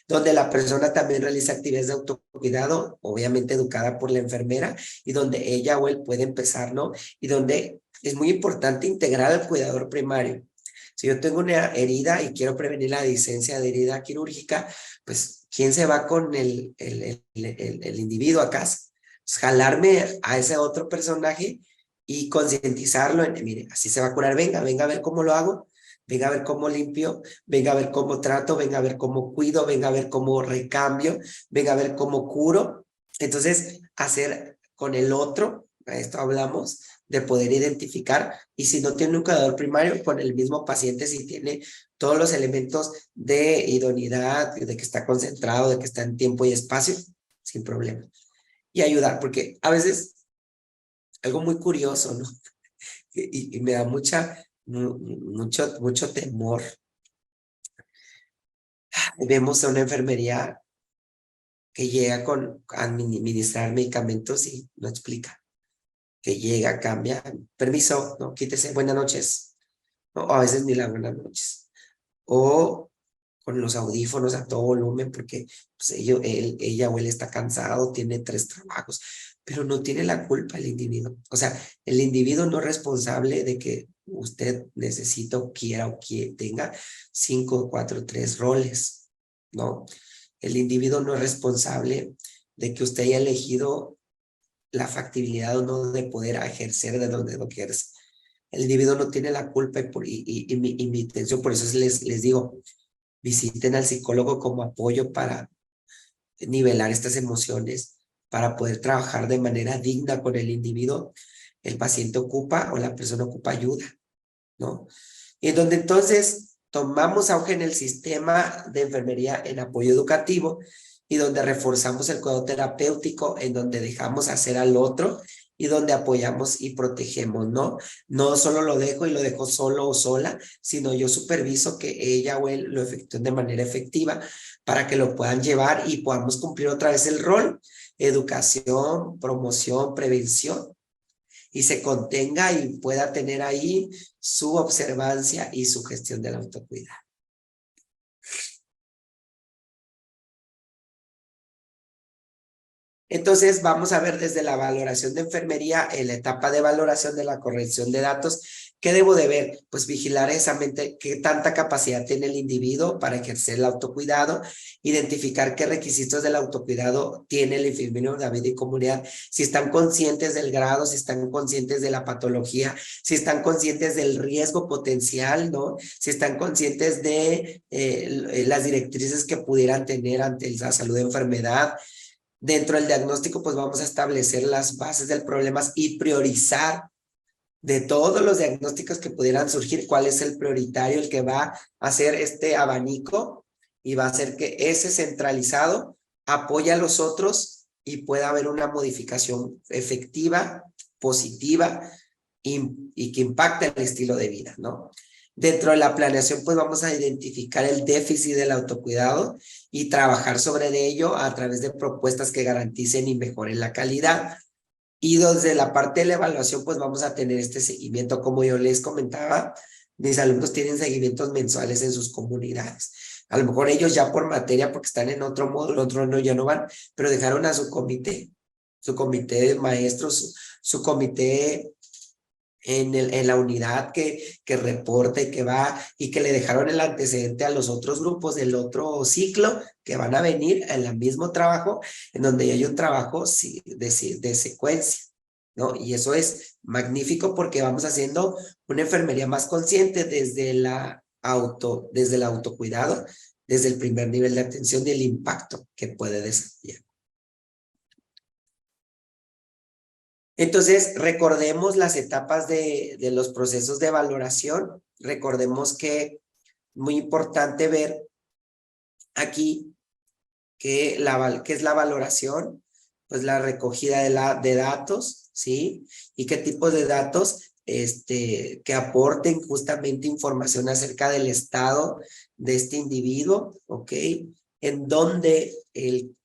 donde la persona también realiza actividades de autocuidado, obviamente educada por la enfermera, y donde ella o él puede empezar, ¿no? Y donde es muy importante integrar al cuidador primario. Si yo tengo una herida y quiero prevenir la discencia de herida quirúrgica, pues, ¿quién se va con el individuo a casa? Pues, jalarme a ese otro personaje y concientizarlo en, mire, así se va a curar, venga a ver cómo lo hago, venga a ver cómo limpio, venga a ver cómo trato, venga a ver cómo cuido, venga a ver cómo recambio, venga a ver cómo curo. Entonces, hacer con el otro, a esto hablamos, de poder identificar, y si no tiene un cuidador primario, con el mismo paciente, si tiene todos los elementos de idoneidad, de que está concentrado, de que está en tiempo y espacio, sin problema. Y ayudar, porque a veces, algo muy curioso, ¿no? Y me da mucho temor. Vemos a una enfermería que llega a administrar medicamentos y no explica. Que llega, cambia, permiso, no, quítese, buenas noches. ¿No? O a veces ni las buenas noches. O con los audífonos a todo volumen porque pues, ella o él está cansado, tiene 3 trabajos, pero no tiene la culpa el individuo. O sea, el individuo no es responsable de que usted necesita o quiera o tenga 5, 4, 3 roles, ¿no? El individuo no es responsable de que usted haya elegido la factibilidad o no de poder ejercer de donde lo quieres. El individuo no tiene la culpa y mi intención, por eso les digo, visiten al psicólogo como apoyo para nivelar estas emociones, para poder trabajar de manera digna con el individuo. El paciente ocupa o la persona ocupa ayuda, ¿no? Y en donde entonces tomamos auge en el sistema de enfermería en apoyo educativo y donde reforzamos el cuidado terapéutico, en donde dejamos hacer al otro y donde apoyamos y protegemos, ¿no? No solo lo dejo y lo dejo solo o sola, sino yo superviso que ella o él lo efectúen de manera efectiva para que lo puedan llevar y podamos cumplir otra vez el rol, educación, promoción, prevención, y se contenga y pueda tener ahí su observancia y su gestión del autocuidado. Entonces, vamos a ver desde la valoración de enfermería, en la etapa de valoración de la corrección de datos, ¿qué debo de ver? Pues vigilar esa mente, qué tanta capacidad tiene el individuo para ejercer el autocuidado, identificar qué requisitos del autocuidado tiene el enfermero de vida y comunidad, si están conscientes del grado, si están conscientes de la patología, si están conscientes del riesgo potencial, ¿no? Si están conscientes de las directrices que pudieran tener ante la salud de enfermedad. Dentro del diagnóstico, pues vamos a establecer las bases del problema y priorizar de todos los diagnósticos que pudieran surgir, cuál es el prioritario, el que va a hacer este abanico y va a hacer que ese centralizado apoye a los otros y pueda haber una modificación efectiva, positiva y que impacte el estilo de vida, ¿no? Dentro de la planeación, pues vamos a identificar el déficit del autocuidado y trabajar sobre ello a través de propuestas que garanticen y mejoren la calidad. Y desde la parte de la evaluación, pues vamos a tener este seguimiento. Como yo les comentaba, mis alumnos tienen seguimientos mensuales en sus comunidades. A lo mejor ellos ya por materia, porque están en otro módulo, otro no, ya no van, pero dejaron a su comité de maestros, su comité en la unidad que reporta y que va y que le dejaron el antecedente a los otros grupos del otro ciclo que van a venir en el mismo trabajo, en donde ya hay un trabajo de secuencia, ¿no? Y eso es magnífico porque vamos haciendo una enfermería más consciente desde el autocuidado, desde el primer nivel de atención y el impacto que puede desarrollar. Entonces, recordemos las etapas de los procesos de valoración. Recordemos que muy importante ver aquí que es la valoración, pues la recogida de datos, ¿sí? Y qué tipos de datos que aporten justamente información acerca del estado de este individuo, ¿ok? En donde el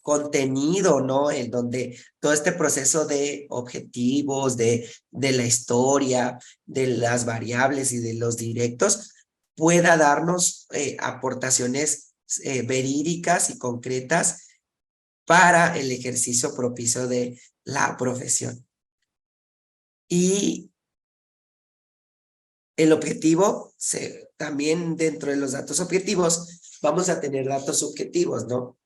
contenido, ¿no? En donde todo este proceso de objetivos, de la historia, de las variables y de los directos, pueda darnos aportaciones verídicas y concretas para el ejercicio propicio de la profesión. Y el objetivo, también dentro de los datos objetivos, vamos a tener datos subjetivos, ¿no?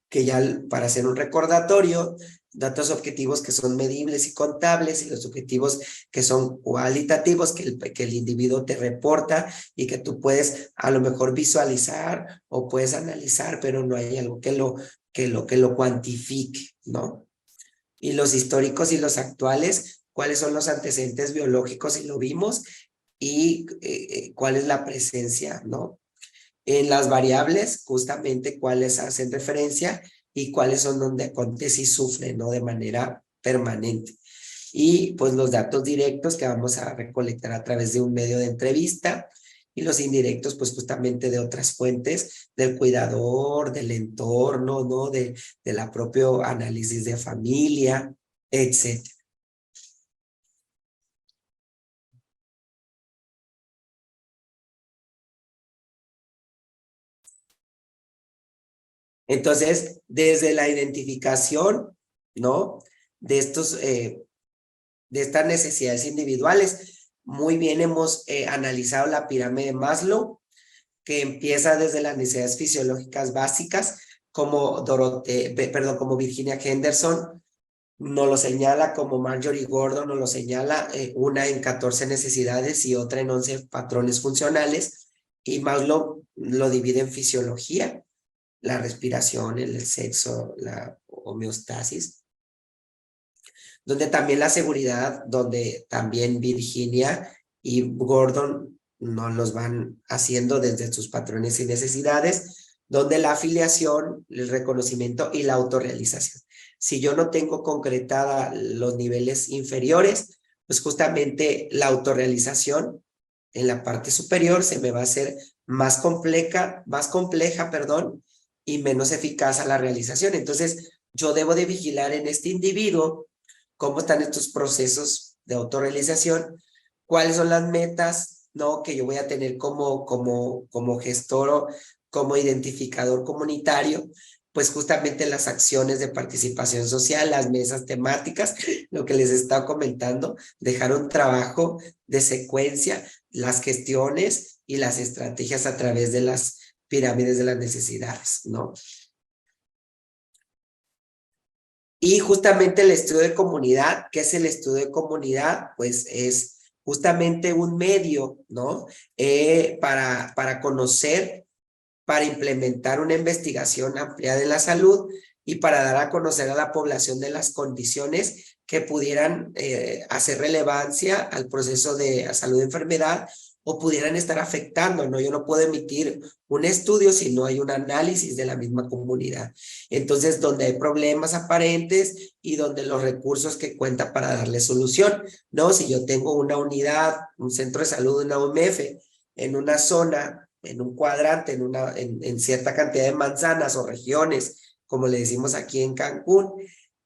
Que ya para hacer un recordatorio, datos objetivos que son medibles y contables y los objetivos que son cualitativos, que el individuo te reporta y que tú puedes a lo mejor visualizar o puedes analizar, pero no hay algo que lo cuantifique, ¿no? Y los históricos y los actuales, cuáles son los antecedentes biológicos y lo vimos y cuál es la presencia, ¿no? En las variables, justamente cuáles hacen referencia y cuáles son donde acontece y sufre, ¿no? De manera permanente. Y pues los datos directos que vamos a recolectar a través de un medio de entrevista y los indirectos, pues justamente de otras fuentes, del cuidador, del entorno, ¿no? De la propio análisis de familia, etc. Entonces, desde la identificación, ¿no? De de estas necesidades individuales. Muy bien hemos analizado la pirámide de Maslow, que empieza desde las necesidades fisiológicas básicas, como como Virginia Henderson Nos lo señala como Marjorie Gordon, nos lo señala una en 14 necesidades y otra en 11 patrones funcionales. Y Maslow lo divide en fisiología, la respiración, el sexo, la homeostasis, donde también la seguridad, donde también Virginia y Gordon nos los van haciendo desde sus patrones y necesidades, donde la afiliación, el reconocimiento y la autorrealización. Si yo no tengo concretada los niveles inferiores, pues justamente la autorrealización en la parte superior se me va a hacer más compleja, perdón, y menos eficaz a la realización. Entonces, yo debo de vigilar en este individuo cómo están estos procesos de autorrealización, cuáles son las metas, ¿no? Que yo voy a tener como gestor o como identificador comunitario, pues justamente las acciones de participación social, las mesas temáticas, lo que les estaba comentando, dejar un trabajo de secuencia, las gestiones y las estrategias a través de las pirámides de las necesidades, ¿no? Y justamente el estudio de comunidad, ¿qué es el estudio de comunidad? Pues es justamente un medio, ¿no? Para conocer, para implementar una investigación amplia de la salud y para dar a conocer a la población de las condiciones que pudieran hacer relevancia al proceso de salud-enfermedad o pudieran estar afectando, ¿no? Yo no puedo emitir un estudio si no hay un análisis de la misma comunidad. Entonces, donde hay problemas aparentes y donde los recursos que cuenta para darle solución, ¿no? Si yo tengo una unidad, un centro de salud, una UMF, en una zona, en un cuadrante, en cierta cantidad de manzanas o regiones, como le decimos aquí en Cancún,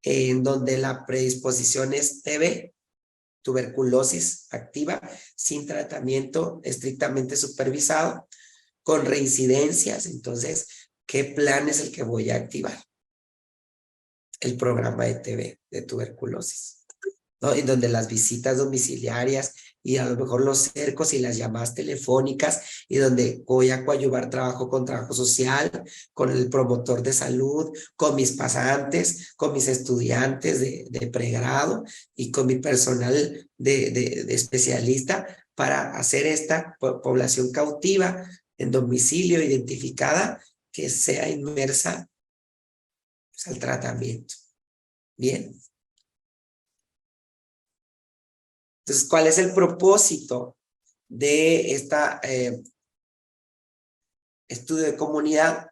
en donde la predisposición es TB, tuberculosis activa, sin tratamiento estrictamente supervisado, con reincidencias. Entonces, ¿qué plan es el que voy a activar? El programa de TB, de tuberculosis, ¿no? En donde las visitas domiciliarias y a lo mejor los cercos y las llamadas telefónicas y donde voy a coadyuvar trabajo con trabajo social, con el promotor de salud, con mis pasantes, con mis estudiantes de pregrado y con mi personal de especialista para hacer esta población cautiva en domicilio identificada que sea inmersa pues, al tratamiento. Bien. Entonces, ¿cuál es el propósito de esta estudio de comunidad?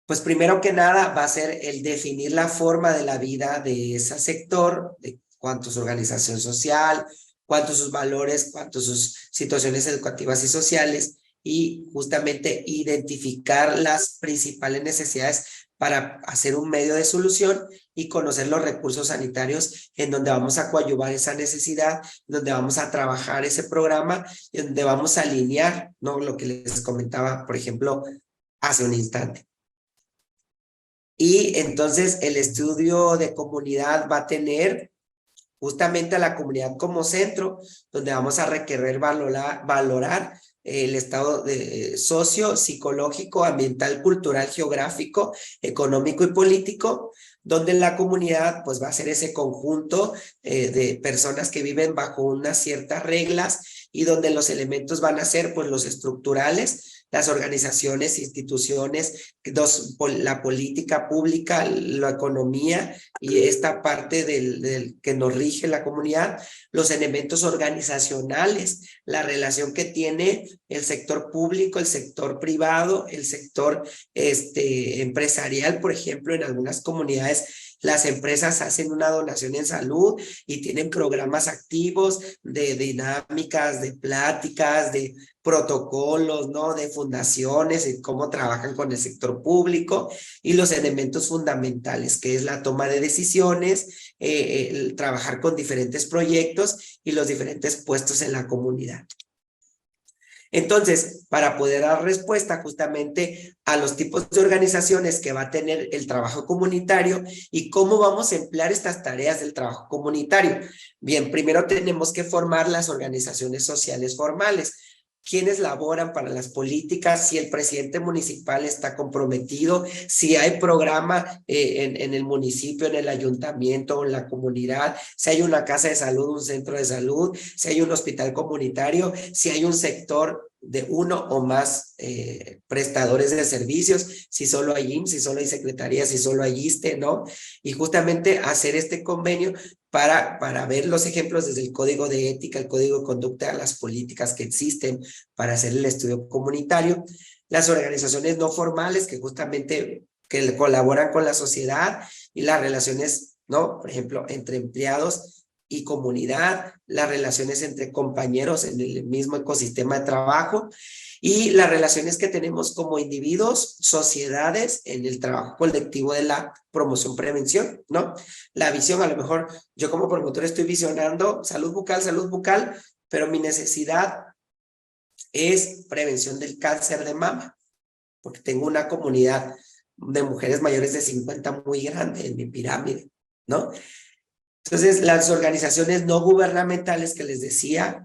Pues primero que nada va a ser el definir la forma de la vida de ese sector, de cuánto su organización social, cuántos sus valores, cuántos sus situaciones educativas y sociales, y justamente identificar las principales necesidades para hacer un medio de solución y conocer los recursos sanitarios en donde vamos a coadyuvar esa necesidad, donde vamos a trabajar ese programa y donde vamos a alinear, ¿no? Lo que les comentaba, por ejemplo, hace un instante. Y entonces el estudio de comunidad va a tener justamente a la comunidad como centro, donde vamos a requerir valorar el estado socio, psicológico, ambiental, cultural, geográfico, económico y político, donde la comunidad pues va a ser ese conjunto de personas que viven bajo unas ciertas reglas y donde los elementos van a ser pues los estructurales, las organizaciones, instituciones, la política pública, la economía y esta parte del que nos rige la comunidad, los elementos organizacionales, la relación que tiene el sector público, el sector privado, el sector empresarial, por ejemplo, en algunas comunidades las empresas hacen una donación en salud y tienen programas activos de dinámicas, de pláticas, de protocolos, ¿no? De fundaciones y cómo trabajan con el sector público y los elementos fundamentales, que es la toma de decisiones, el trabajar con diferentes proyectos y los diferentes puestos en la comunidad. Entonces, para poder dar respuesta justamente a los tipos de organizaciones que va a tener el trabajo comunitario y cómo vamos a emplear estas tareas del trabajo comunitario. Bien, primero tenemos que formar las organizaciones sociales formales. quiénes laboran para las políticas, si el presidente municipal está comprometido, si hay programa en el municipio, en el ayuntamiento, en la comunidad, si hay una casa de salud, un centro de salud, si hay un hospital comunitario, si hay un sector de uno o más prestadores de servicios, si solo hay IMSS, si solo hay secretaría, si solo hay ISSSTE, ¿no? Y justamente hacer este convenio para ver los ejemplos desde el código de ética, el código de conducta, las políticas que existen para hacer el estudio comunitario, las organizaciones no formales que justamente que colaboran con la sociedad y las relaciones, ¿no? Por ejemplo, entre empleados y comunidad, las relaciones entre compañeros en el mismo ecosistema de trabajo y las relaciones que tenemos como individuos, sociedades en el trabajo colectivo de la promoción-prevención, ¿no? La visión, a lo mejor yo como promotor estoy visionando salud bucal, pero mi necesidad es prevención del cáncer de mama, porque tengo una comunidad de mujeres mayores de 50 muy grande en mi pirámide, ¿no? Entonces, las organizaciones no gubernamentales que les decía,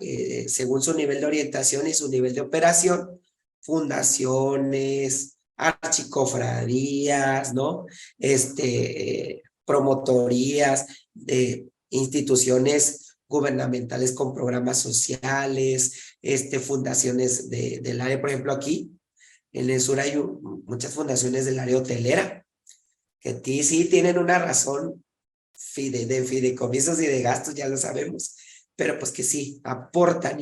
según su nivel de orientación y su nivel de operación, fundaciones, archicofradías, ¿no? Promotorías, instituciones gubernamentales con programas sociales, fundaciones del área, por ejemplo, aquí en el sur hay muchas fundaciones del área hotelera, que sí tienen una razón de fideicomisos y de gastos, ya lo sabemos, pero pues que sí, aportan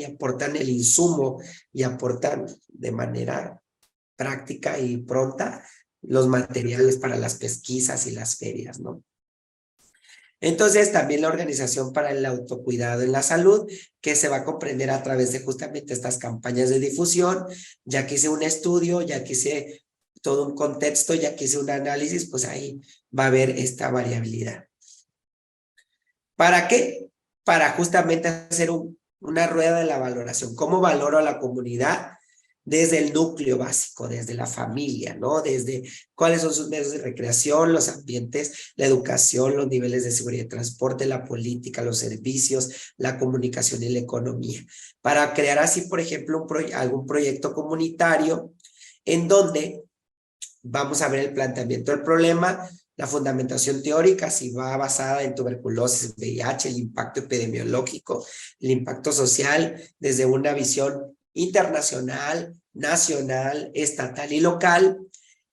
el insumo y aportan de manera práctica y pronta los materiales para las pesquisas y las ferias, ¿no? Entonces, también la Organización para el Autocuidado en la Salud, que se va a comprender a través de justamente estas campañas de difusión, ya que hice un estudio, ya que hice todo un contexto, ya que hice un análisis, pues ahí va a haber esta variabilidad. ¿Para qué? Para justamente hacer una rueda de la valoración. ¿Cómo valoro a la comunidad? Desde el núcleo básico, desde la familia, ¿no? Desde cuáles son sus medios de recreación, los ambientes, la educación, los niveles de seguridad y transporte, la política, los servicios, la comunicación y la economía. Para crear así, por ejemplo, algún proyecto comunitario en donde vamos a ver el planteamiento del problema, la fundamentación teórica, si va basada en tuberculosis, VIH, el impacto epidemiológico, el impacto social, desde una visión internacional, nacional, estatal y local,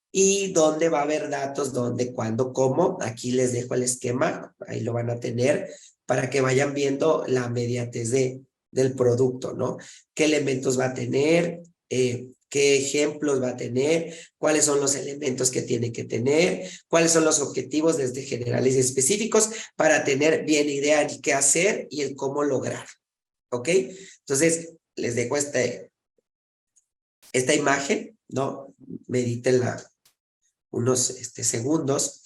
y dónde va a haber datos, dónde, cuándo, cómo. Aquí les dejo el esquema, ahí lo van a tener, para que vayan viendo la inmediatez del producto, ¿no? ¿Qué elementos va a tener? ¿Qué ejemplos va a tener? ¿Cuáles son los elementos que tiene que tener? ¿Cuáles son los objetivos desde generales y específicos para tener bien idea de qué hacer y el cómo lograr? ¿Ok? Entonces, les dejo esta imagen, ¿no? Medítenla unos segundos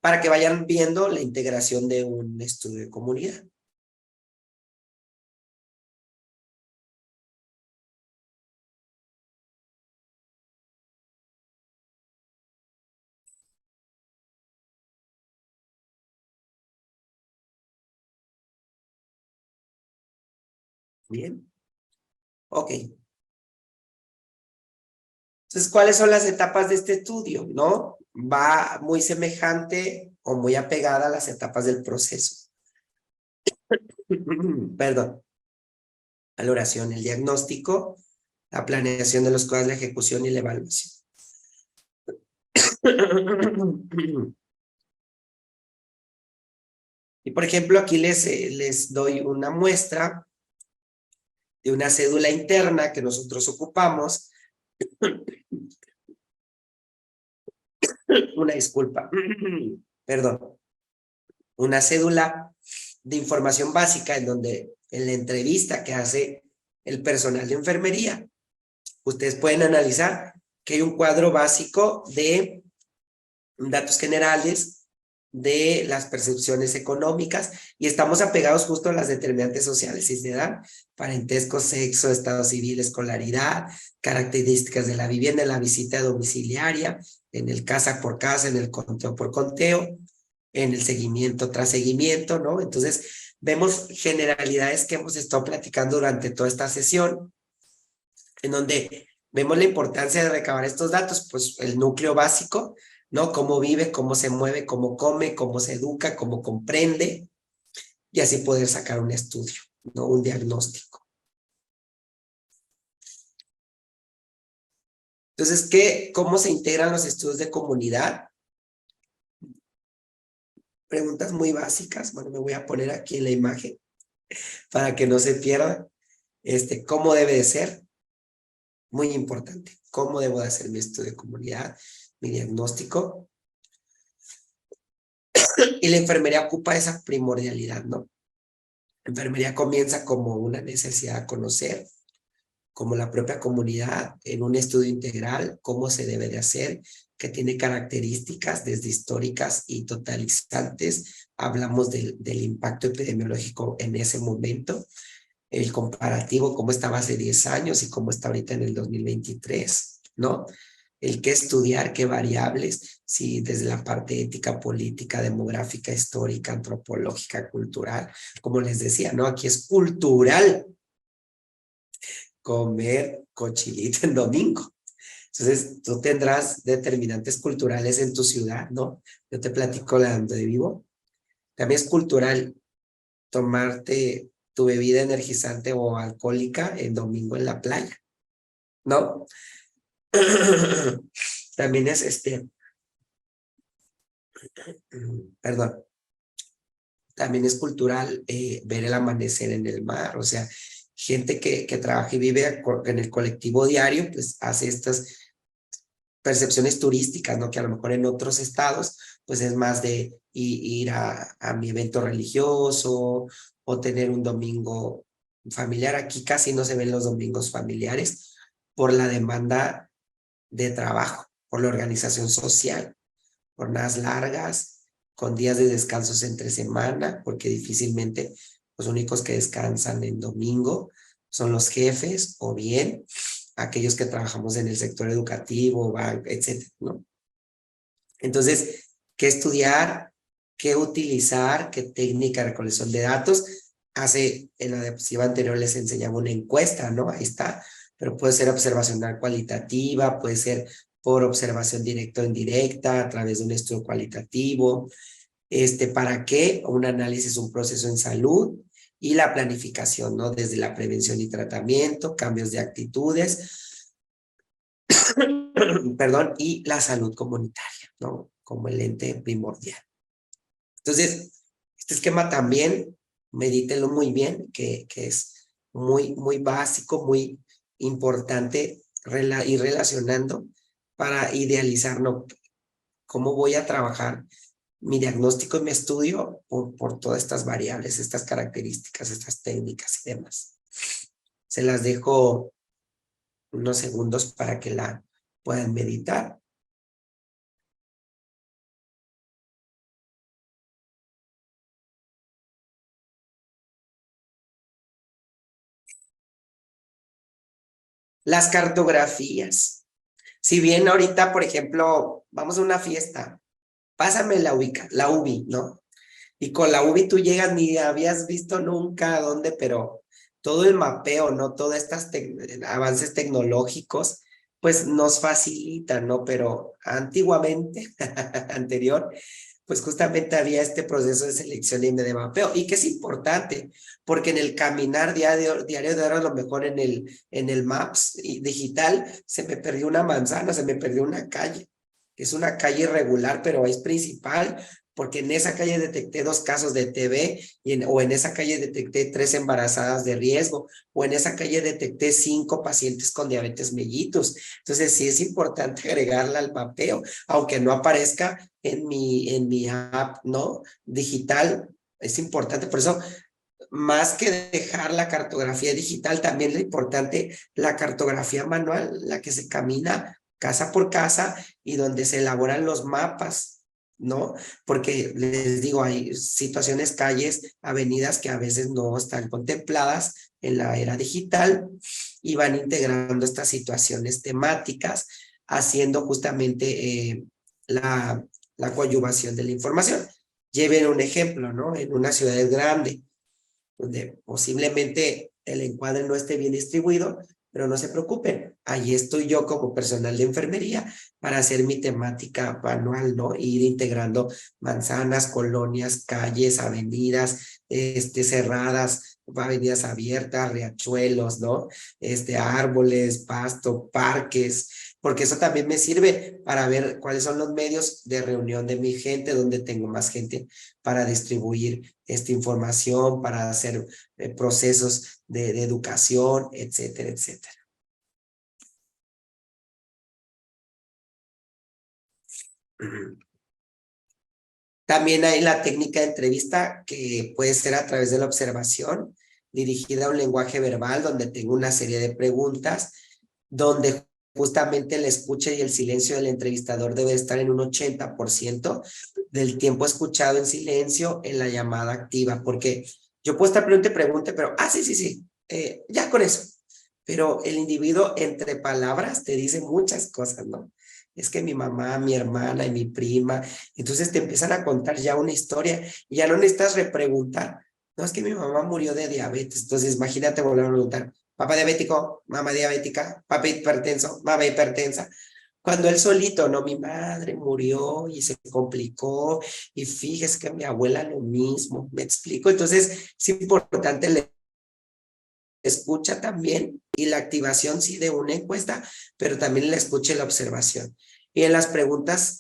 para que vayan viendo la integración de un estudio de comunidad. Bien. Ok. Entonces, ¿cuáles son las etapas de este estudio? ¿No? Va muy semejante o muy apegada a las etapas del proceso. Perdón. Valoración, el diagnóstico, la planeación de los cuadros, la ejecución y la evaluación. Y por ejemplo, aquí les doy una muestra de una cédula interna que nosotros ocupamos. Una disculpa. Perdón. Una cédula de información básica en donde en la entrevista que hace el personal de enfermería, ustedes pueden analizar que hay un cuadro básico de datos generales de las percepciones económicas y estamos apegados justo a las determinantes sociales, si se dan, parentesco, sexo, estado civil, escolaridad, características de la vivienda, la visita domiciliaria, en el casa por casa, en el conteo por conteo, en el seguimiento tras seguimiento, ¿no? Entonces, vemos generalidades que hemos estado platicando durante toda esta sesión, en donde vemos la importancia de recabar estos datos, pues el núcleo básico, ¿no? Cómo vive, cómo se mueve, cómo come, cómo se educa, cómo comprende, y así poder sacar un estudio, ¿no? Un diagnóstico. Entonces, ¿cómo se integran los estudios de comunidad? Preguntas muy básicas. Bueno, me voy a poner aquí en la imagen para que no se pierda. ¿Cómo debe de ser? Muy importante. ¿Cómo debo de hacer mi estudio de comunidad? Mi diagnóstico. Y la enfermería ocupa esa primordialidad, ¿no? La enfermería comienza como una necesidad de conocer, como la propia comunidad, en un estudio integral, cómo se debe de hacer, que tiene características desde históricas y totalizantes. Hablamos del impacto epidemiológico en ese momento, el comparativo, cómo estaba hace 10 años y cómo está ahorita en el 2023, ¿no? El qué estudiar, qué variables, si desde la parte ética, política, demográfica, histórica, antropológica, cultural, como les decía, ¿no? Aquí es cultural comer cochilito en domingo. Entonces, tú tendrás determinantes culturales en tu ciudad, ¿no? Yo te platico la donde vivo. También es cultural tomarte tu bebida energizante o alcohólica el domingo en la playa, ¿no? También es perdón, también es cultural ver el amanecer en el mar, o sea, gente que trabaja y vive en el colectivo diario, pues hace estas percepciones turísticas, ¿no? Que a lo mejor en otros estados, pues es más de ir a mi evento religioso o tener un domingo familiar. Aquí casi no se ven los domingos familiares por la demanda de trabajo, por la organización social, jornadas largas, con días de descansos entre semana, porque difícilmente los únicos que descansan en domingo son los jefes o bien aquellos que trabajamos en el sector educativo, banco, etcétera, ¿no? Entonces, ¿qué estudiar? ¿Qué utilizar? ¿Qué técnica de recolección de datos? En la diapositiva anterior les enseñaba una encuesta, ¿no? Ahí está, pero puede ser observacional cualitativa, puede ser por observación directa o indirecta, a través de un estudio cualitativo. ¿Para qué? Un análisis, un proceso en salud y la planificación, ¿no? Desde la prevención y tratamiento, cambios de actitudes, perdón, y la salud comunitaria, ¿no? Como el ente primordial. Entonces, este esquema también, medítelo muy bien, que es muy básico, muy importante ir relacionando para idealizar, ¿no? Cómo voy a trabajar mi diagnóstico y mi estudio por todas estas variables, estas características, estas técnicas y demás. Se las dejo unos segundos para que la puedan meditar. Las cartografías. Si bien ahorita, por ejemplo, vamos a una fiesta, pásame la UBI, ¿no? Y con la UBI tú llegas, ni habías visto nunca dónde, pero todo el mapeo, ¿no? Todos estos avances tecnológicos, pues nos facilitan, ¿no? Pero antiguamente, anterior, pues justamente había este proceso de selección y de mapeo, y que es importante, porque en el caminar diario de ahora, a lo mejor en el Maps digital, se me perdió una manzana, se me perdió una calle. Es una calle irregular, pero es principal, porque en esa calle detecté 2 casos de TB, o en esa calle detecté 3 embarazadas de riesgo, o en esa calle detecté 5 pacientes con diabetes mellitus. Entonces sí es importante agregarla al mapeo, aunque no aparezca en mi app, ¿no? Digital, es importante. Por eso, más que dejar la cartografía digital, también es importante la cartografía manual, la que se camina casa por casa y donde se elaboran los mapas, ¿no? Porque les digo, hay situaciones, calles, avenidas que a veces no están contempladas en la era digital y van integrando estas situaciones temáticas, haciendo justamente la coadyuvación de la información. Lleven un ejemplo, ¿no? En una ciudad grande, donde posiblemente el encuadre no esté bien distribuido, pero no se preocupen, ahí estoy yo como personal de enfermería para hacer mi temática anual, ¿no? Ir integrando manzanas, colonias, calles, avenidas, cerradas, avenidas abiertas, riachuelos, ¿no? Árboles, pasto, parques, porque eso también me sirve para ver cuáles son los medios de reunión de mi gente, donde tengo más gente para distribuir esta información, para hacer procesos de educación, etcétera, etcétera. También hay la técnica de entrevista que puede ser a través de la observación, dirigida a un lenguaje verbal, donde tengo una serie de preguntas, donde justamente la escucha y el silencio del entrevistador debe estar en un 80% del tiempo escuchado en silencio en la llamada activa, porque yo puedo estar pregunte, pero, sí, sí, sí, ya con eso. Pero el individuo entre palabras te dice muchas cosas, ¿no? Es que mi mamá, mi hermana y mi prima, entonces te empiezan a contar ya una historia y ya no necesitas repreguntar. No, es que mi mamá murió de diabetes, entonces imagínate volver a preguntar, papá diabético, mamá diabética, papá hipertenso, mamá hipertensa. Cuando él solito, no, mi madre murió y se complicó y fíjese que mi abuela lo mismo, me explico. Entonces es importante la escucha también y la activación sí de una encuesta, pero también la escucha y la observación. Y en las preguntas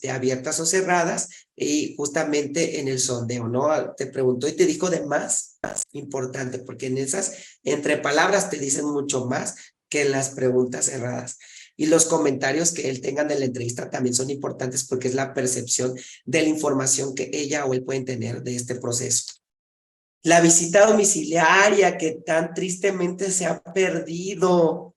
abiertas o cerradas y justamente en el sondeo, ¿no? Te preguntó y te dijo de más, importante, porque en esas, entre palabras te dicen mucho más que en las preguntas cerradas. Y los comentarios que él tenga de la entrevista también son importantes porque es la percepción de la información que ella o él pueden tener de este proceso. La visita domiciliaria que tan tristemente se ha perdido,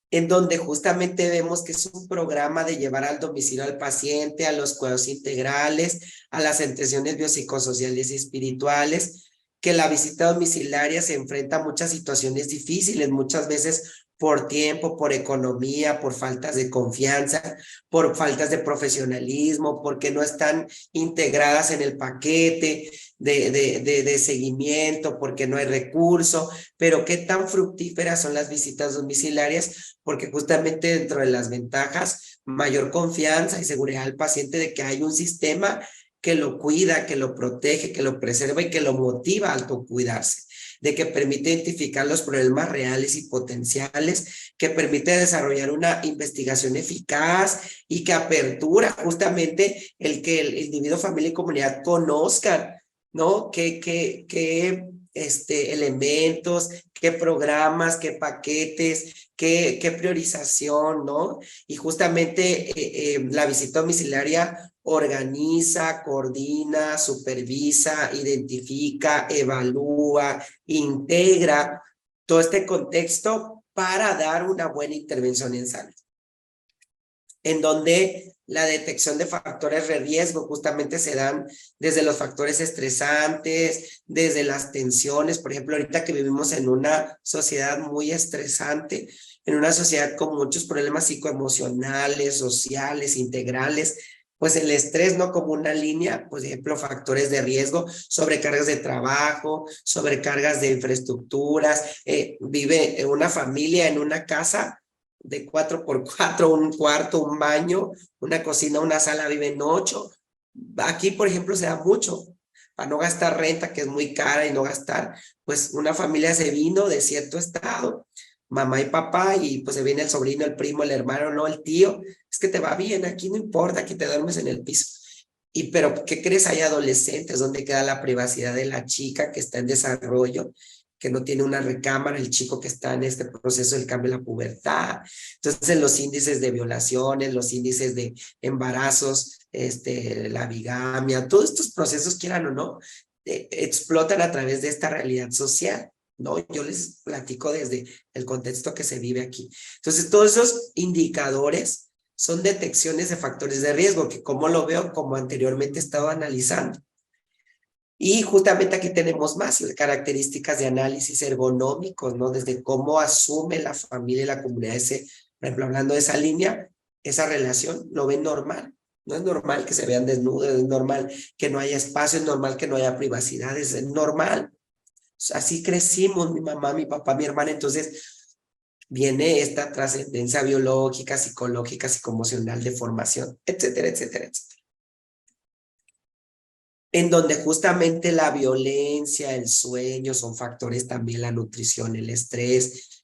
en donde justamente vemos que es un programa de llevar al domicilio al paciente, a los cuidados integrales, a las atenciones biopsicosociales y espirituales, que la visita domiciliaria se enfrenta a muchas situaciones difíciles, muchas veces por tiempo, por economía, por faltas de confianza, por faltas de profesionalismo, porque no están integradas en el paquete de seguimiento, porque no hay recurso, pero qué tan fructíferas son las visitas domiciliarias, porque justamente dentro de las ventajas, mayor confianza y seguridad al paciente de que hay un sistema que lo cuida, que lo protege, que lo preserva y que lo motiva a autocuidarse, de que permite identificar los problemas reales y potenciales, que permite desarrollar una investigación eficaz y que apertura justamente el que el individuo, familia y comunidad conozcan, ¿no? ¿Qué elementos, qué programas, qué paquetes, qué priorización, ¿no? Y justamente la visita domiciliaria organiza, coordina, supervisa, identifica, evalúa, integra todo este contexto para dar una buena intervención en salud, en donde la detección de factores de riesgo justamente se dan desde los factores estresantes, desde las tensiones. Por ejemplo, ahorita que vivimos en una sociedad muy estresante, en una sociedad con muchos problemas psicoemocionales, sociales, integrales, pues el estrés, ¿no? Como una línea, por ejemplo, factores de riesgo, sobrecargas de trabajo, sobrecargas de infraestructuras, vive una familia en una casa de 4x4, un cuarto, un baño, una cocina, una sala, viven 8. Aquí, por ejemplo, se da mucho para no gastar renta, que es muy cara, y no gastar, pues una familia se vino de cierto estado, mamá y papá, y pues se viene el sobrino, el primo, el hermano, no, el tío, es que te va bien, aquí no importa, aquí te duermes en el piso. Y pero, ¿qué crees? Hay adolescentes, ¿dónde queda la privacidad de la chica que está en desarrollo, que no tiene una recámara, el chico que está en este proceso del cambio de la pubertad? Entonces, los índices de violaciones, los índices de embarazos, la bigamia, todos estos procesos, quieran o no, explotan a través de esta realidad social, ¿no? Yo les platico desde el contexto que se vive aquí. Entonces, todos esos indicadores son detecciones de factores de riesgo, que como lo veo, como anteriormente he estado analizando. Y justamente aquí tenemos más características de análisis ergonómicos, ¿no? Desde cómo asume la familia y la comunidad ese, por ejemplo, hablando de esa línea, esa relación, lo ven normal, No es normal que se vean desnudos, es normal que no haya espacio, es normal que no haya privacidad, es normal. Así crecimos mi mamá, mi papá, mi hermana. Entonces viene esta trascendencia biológica, psicológica, psicoemocional de formación, etcétera, etcétera, etcétera. En donde justamente la violencia, el sueño son factores también, la nutrición, el estrés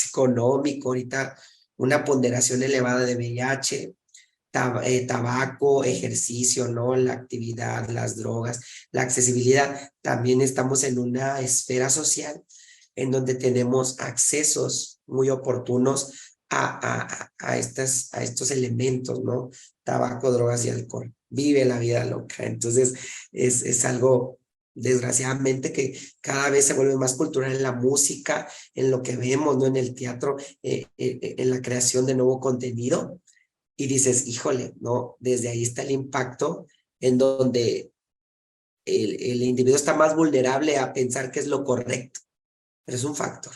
económico, ahorita una ponderación elevada de VIH, tabaco, ejercicio, ¿no? La actividad, las drogas, la accesibilidad. También estamos en una esfera social en donde tenemos accesos muy oportunos a estos elementos, ¿no? Tabaco, drogas y alcohol. Vive la vida loca. Entonces, es algo, desgraciadamente, que cada vez se vuelve más cultural en la música, en lo que vemos, ¿no? En el teatro, en la creación de nuevo contenido. Y dices, híjole, ¿no? Desde ahí está el impacto en donde el individuo está más vulnerable a pensar que es lo correcto, pero es un factor.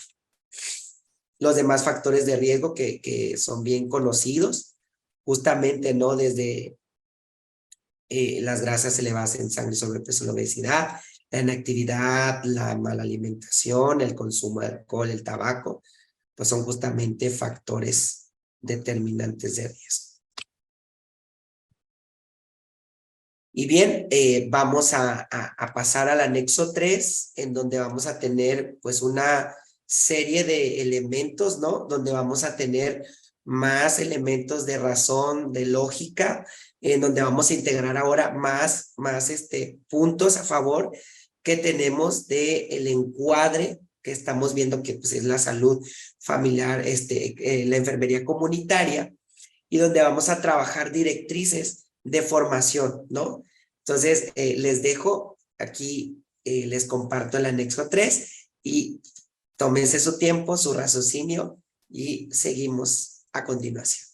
Los demás factores de riesgo que son bien conocidos, justamente, ¿no? Desde las grasas elevadas en sangre, sobrepeso, la obesidad, la inactividad, la mala alimentación, el consumo de alcohol, el tabaco, pues son justamente factores determinantes de riesgo. Y bien, vamos a pasar al anexo 3, en donde vamos a tener pues una serie de elementos, ¿no? Donde vamos a tener más elementos de razón, de lógica, en donde vamos a integrar ahora más puntos a favor que tenemos de el encuadre que estamos viendo que pues, es la salud familiar, la enfermería comunitaria, y donde vamos a trabajar directrices de formación, ¿no? Entonces, les dejo aquí, les comparto el anexo 3 y tómense su tiempo, su raciocinio y seguimos a continuación.